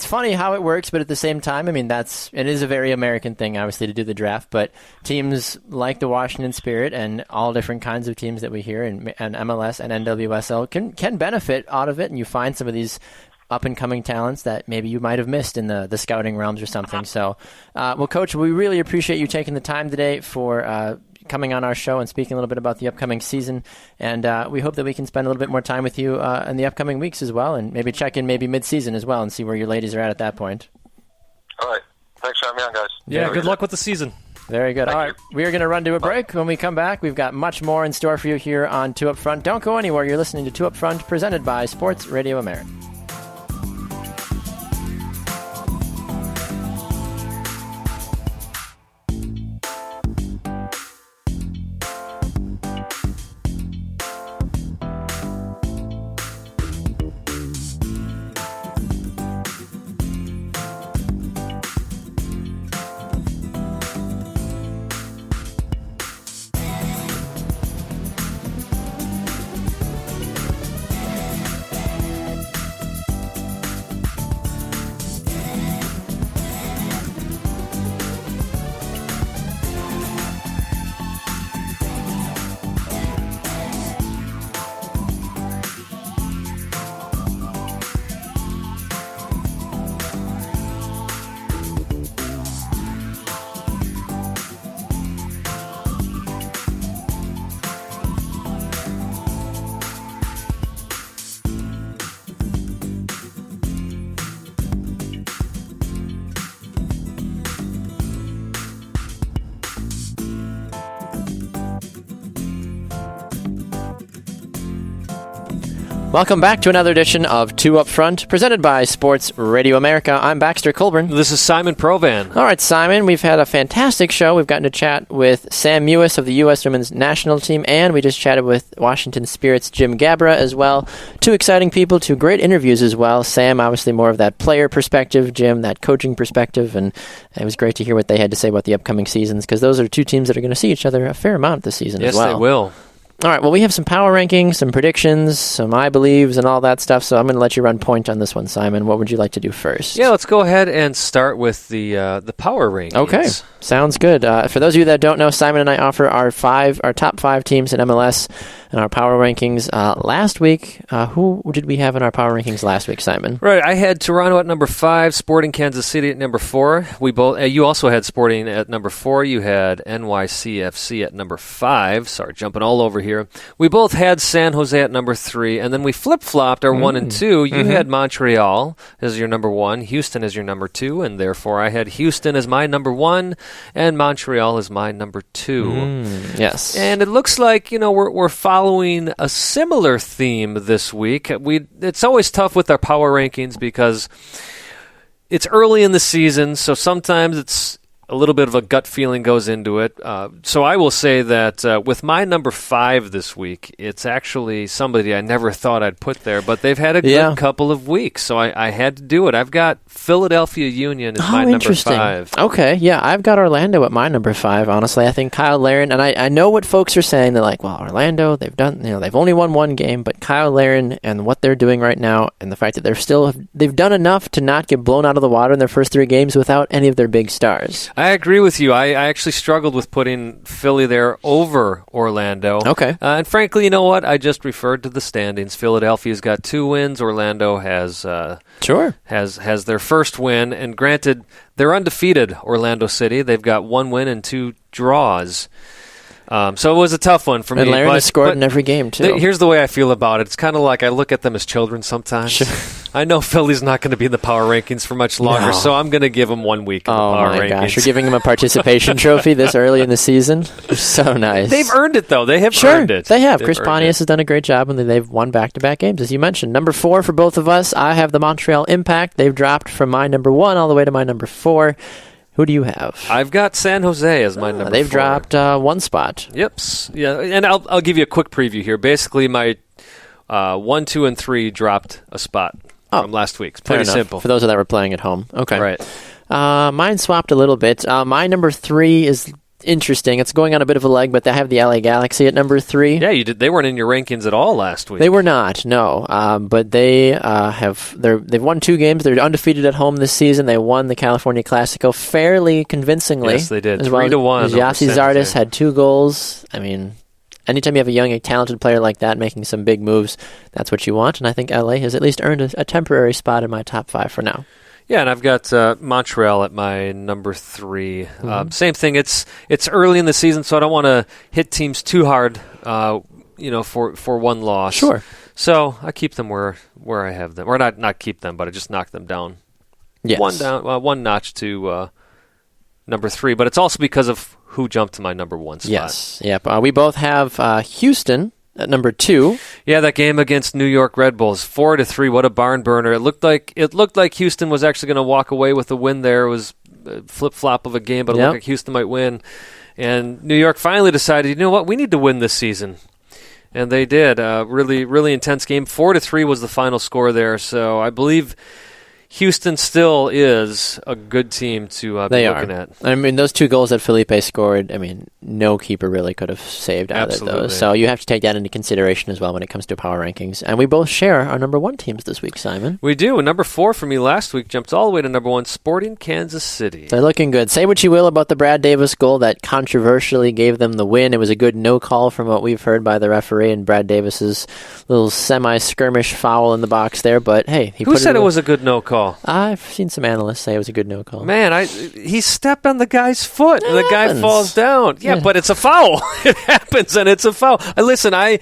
funny how it works, but at the same time, I mean, it is a very American thing, obviously, to do the draft. But teams like the Washington Spirit and all different kinds of teams that we hear, and MLS and NWSL can benefit out of it, and you find some of these up-and-coming talents that maybe you might have missed in the scouting realms or something. So, well, Coach, we really appreciate you taking the time today for coming on our show and speaking a little bit about the upcoming season. And we hope that we can spend a little bit more time with you in the upcoming weeks as well, and maybe check in maybe mid-season as well and see where your ladies are at that point. All right. Thanks for having me on, guys. Yeah, good luck with the season. Very good. All right, we are going to run to a break. When we come back, we've got much more in store for you here on 2 Up Front. Don't go anywhere. You're listening to 2 Up Front, presented by Sports Radio America. Welcome back to another edition of 2 Up Front, presented by Sports Radio America. I'm Baxter Colburn. This is Simon Provan. All right, Simon, we've had a fantastic show. We've gotten to chat with Sam Mewis of the U.S. Women's National Team, and we just chatted with Washington Spirit's Jim Gabarra as well. 2 exciting people, 2 great interviews as well. Sam, obviously more of that player perspective, Jim, that coaching perspective, and it was great to hear what they had to say about the upcoming seasons, because those are 2 teams that are going to see each other a fair amount this season as well. Yes, they will. All right, well, we have some power rankings, some predictions, some I believes, and all that stuff, so I'm going to let you run point on this one, Simon. What would you like to do first? Yeah, let's go ahead and start with the power rankings. Okay, sounds good. For those of you that don't know, Simon and I offer our top 5 teams in MLS and our power rankings. Last week, who did we have in our power rankings last week, Simon? Right, I had Toronto at number 5, Sporting Kansas City at number 4. You also had Sporting at number 4. You had NYCFC at number 5. Sorry, jumping all over here. We both had San Jose at number 3, and then we flip-flopped our 1 and 2. You had Montreal as your number 1, Houston as your number 2, and therefore I had Houston as my number 1, and Montreal as my number 2. Yes. And it looks like, we're following a similar theme this week. It's always tough with our power rankings because it's early in the season, so sometimes it's a little bit of a gut feeling goes into it. So I will say that with my number 5 this week, it's actually somebody I never thought I'd put there, but they've had a good couple of weeks, so I had to do it. I've got Philadelphia Union as my number 5. Okay, yeah, I've got Orlando at my number 5, honestly. I think Kyle Larin, and I know what folks are saying. They're like, well, Orlando, they've only won one game, but Kyle Larin and what they're doing right now, and the fact that they've done enough to not get blown out of the water in their first 3 games without any of their big stars. I agree with you. I actually struggled with putting Philly there over Orlando. Okay. And frankly, you know what? I just referred to the standings. Philadelphia's got 2 wins. Orlando has their first win. And granted, they're undefeated, Orlando City. They've got 1 win and 2 draws. So it was a tough one for me. And Larin has scored in every game, too. Here's the way I feel about it. It's kind of like I look at them as children sometimes. Sure. I know Philly's not going to be in the power rankings for much longer, so I'm going to give them 1 week in the power rankings. Oh, my gosh. You're giving them a participation trophy this early in the season? So nice. They've earned it, though. They have earned it. They have. Chris Pontius has done a great job, and they've won back-to-back games, as you mentioned. Number 4 for both of us. I have the Montreal Impact. They've dropped from my number 1 all the way to my number 4. Who do you have? I've got San Jose as my number 4. They've dropped 1 spot. Yep. Yeah, and I'll give you a quick preview here. Basically, my 1, 2, and 3 dropped a spot from last week. It's pretty simple. For those that were playing at home. Okay. Right. Mine swapped a little bit. My number 3 is interesting. It's going on a bit of a leg, but they have the LA Galaxy at number 3. Yeah, you did. They weren't in your rankings at all last week. They were not, no. But they've won 2 games. They're undefeated at home this season. They won the California Classico fairly convincingly. Yes, they did. As 3-1. Yassi Zardes had 2 goals. I mean, anytime you have a young, talented player like that making some big moves, that's what you want. And I think LA has at least earned a temporary spot in my top 5 for now. Yeah, and I've got Montreal at my number 3. Same thing. It's early in the season, so I don't want to hit teams too hard, for one loss. Sure. So I keep them where I have them, or not keep them, but I just knock them down. Yes. One notch to number 3. But it's also because of who jumped to my number 1 spot. Yes. Yep. We both have Houston at number 2. Yeah, that game against New York Red Bulls, 4-3. What a barn burner! It looked like Houston was actually going to walk away with the win. There it was a flip flop of a game, but it looked like Houston might win. And New York finally decided, you know what, we need to win this season, and they did. Really, really intense game. 4-3 was the final score there. So I believe Houston still is a good team to be looking at. I mean, those 2 goals that Felipe scored, I mean, no keeper really could have saved either of those. So you have to take that into consideration as well when it comes to power rankings. And we both share our number 1 teams this week, Simon. We do. And number 4 for me last week jumped all the way to number 1, Sporting Kansas City. They're looking good. Say what you will about the Brad Davis goal that controversially gave them the win. It was a good no call from what we've heard by the referee, and Brad Davis's little semi-skirmish foul in the box there. But hey, who said it was a good no call? I've seen some analysts say it was a good no call. Man, he stepped on the guy's foot, and the guy falls down. Yeah, but it's a foul. It happens, and it's a foul. Listen, I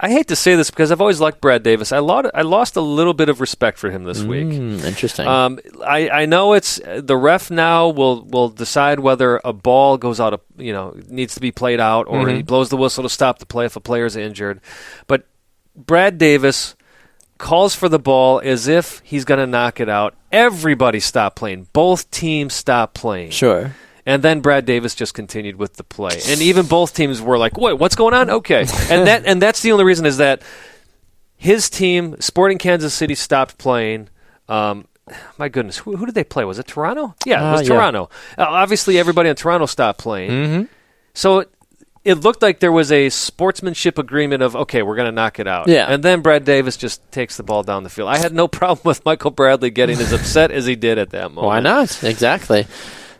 hate to say this because I've always liked Brad Davis. I lost a little bit of respect for him this week. Interesting. I know it's the ref now will decide whether a ball goes out of needs to be played out, or he blows the whistle to stop the play if a player's injured. But Brad Davis calls for the ball as if he's going to knock it out. Everybody stopped playing. Both teams stopped playing. Sure. And then Brad Davis just continued with the play. And even both teams were like, what's going on? Okay. And that's the only reason is that his team, Sporting Kansas City, stopped playing. My goodness, who did they play? Was it Toronto? Yeah, it was Toronto. Obviously, everybody in Toronto stopped playing. So it looked like there was a sportsmanship agreement of, okay, we're going to knock it out. Yeah. And then Brad Davis just takes the ball down the field. I had no problem with Michael Bradley getting as upset as he did at that moment. Why not? Exactly.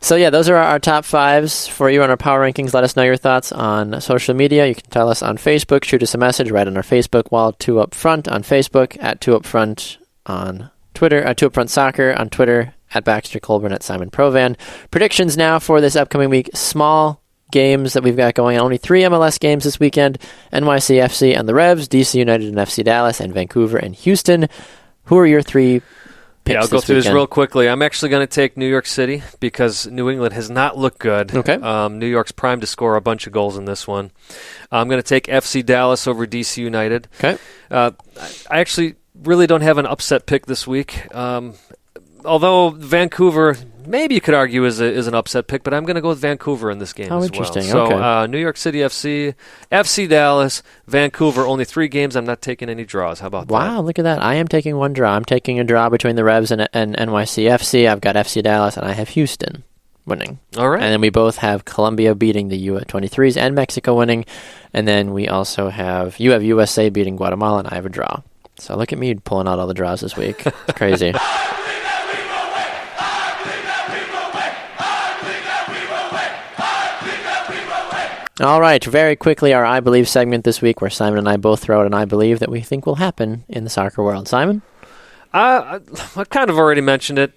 So, yeah, those are our top fives for you on our power rankings. Let us know your thoughts on social media. You can tell us on Facebook. Shoot us a message right on our Facebook wall, 2 Up Front on Facebook, at 2 Up Front on Twitter, 2 Up Front Soccer on Twitter, at Baxter Colburn, at Simon Provan. Predictions now for this upcoming week. Small games that we've got going on. Only 3 MLS games this weekend. NYC FC and the Revs, DC United and FC Dallas, and Vancouver and Houston. Who are your 3 picks? Yeah, I'll go through this real quickly. I'm actually going to take New York City because New England has not looked good. Okay. New York's primed to score a bunch of goals in this one. I'm going to take FC Dallas over DC United. Okay. I actually really don't have an upset pick this week. Although Vancouver, maybe you could argue is an upset pick, but I'm going to go with Vancouver in this game as well. Interesting. So okay. New York City FC, FC Dallas, Vancouver, only 3 games. I'm not taking any draws. How about that? Wow, look at that. I am taking one draw. I'm taking a draw between the Revs and NYC FC. I've got FC Dallas, and I have Houston winning. All right. And then we both have Colombia beating the U23s and Mexico winning. And then we also have USA beating Guatemala, and I have a draw. So look at me pulling out all the draws this week. It's crazy. All right, very quickly, our I Believe segment this week, where Simon and I both throw out an I Believe that we think will happen in the soccer world. Simon? I kind of already mentioned it.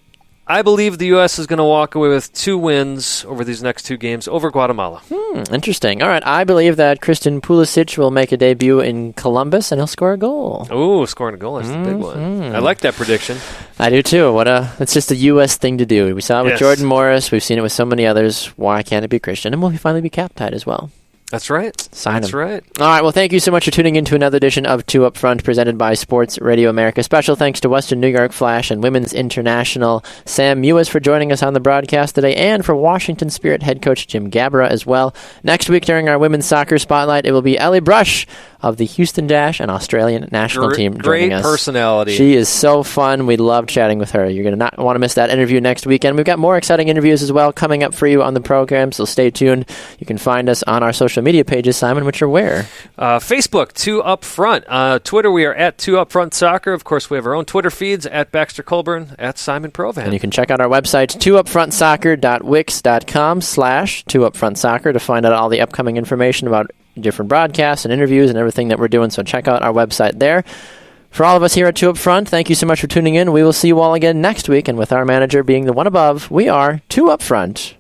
I believe the U.S. is going to walk away with 2 wins over these next 2 games over Guatemala. Interesting. All right, I believe that Christian Pulisic will make a debut in Columbus, and he'll score a goal. Ooh, scoring a goal is the big one. I like that prediction. I do too. It's just a U.S. thing to do. We saw it with Jordan Morris. We've seen it with so many others. Why can't it be Christian? And will he finally be cap-tied as well? That's right. That's right. All right. Well, thank you so much for tuning in to another edition of 2 Up Front, presented by Sports Radio America. Special thanks to Western New York Flash and Women's International Sam Mewis for joining us on the broadcast today, and for Washington Spirit head coach Jim Gabarra as well. Next week during our Women's Soccer Spotlight, it will be Ellie Brush of the Houston Dash and Australian national team joining us. Great personality. She is so fun. We love chatting with her. You're going to not want to miss that interview next weekend. We've got more exciting interviews as well coming up for you on the program, so stay tuned. You can find us on our social media pages, Simon, which are where? Facebook, 2 Up Front. Twitter, we are at 2 Up Front Soccer. Of course, we have our own Twitter feeds, at Baxter Colburn, at Simon Provan. And you can check out our website, 2upfrontsoccer.wix.com/2upfrontsoccer to find out all the upcoming information about different broadcasts and interviews and everything that we're doing. So check out our website there. For all of us here at 2 Up Front, thank you so much for tuning in. We will see you all again next week. And with our manager being the one above, we are 2 Up Front.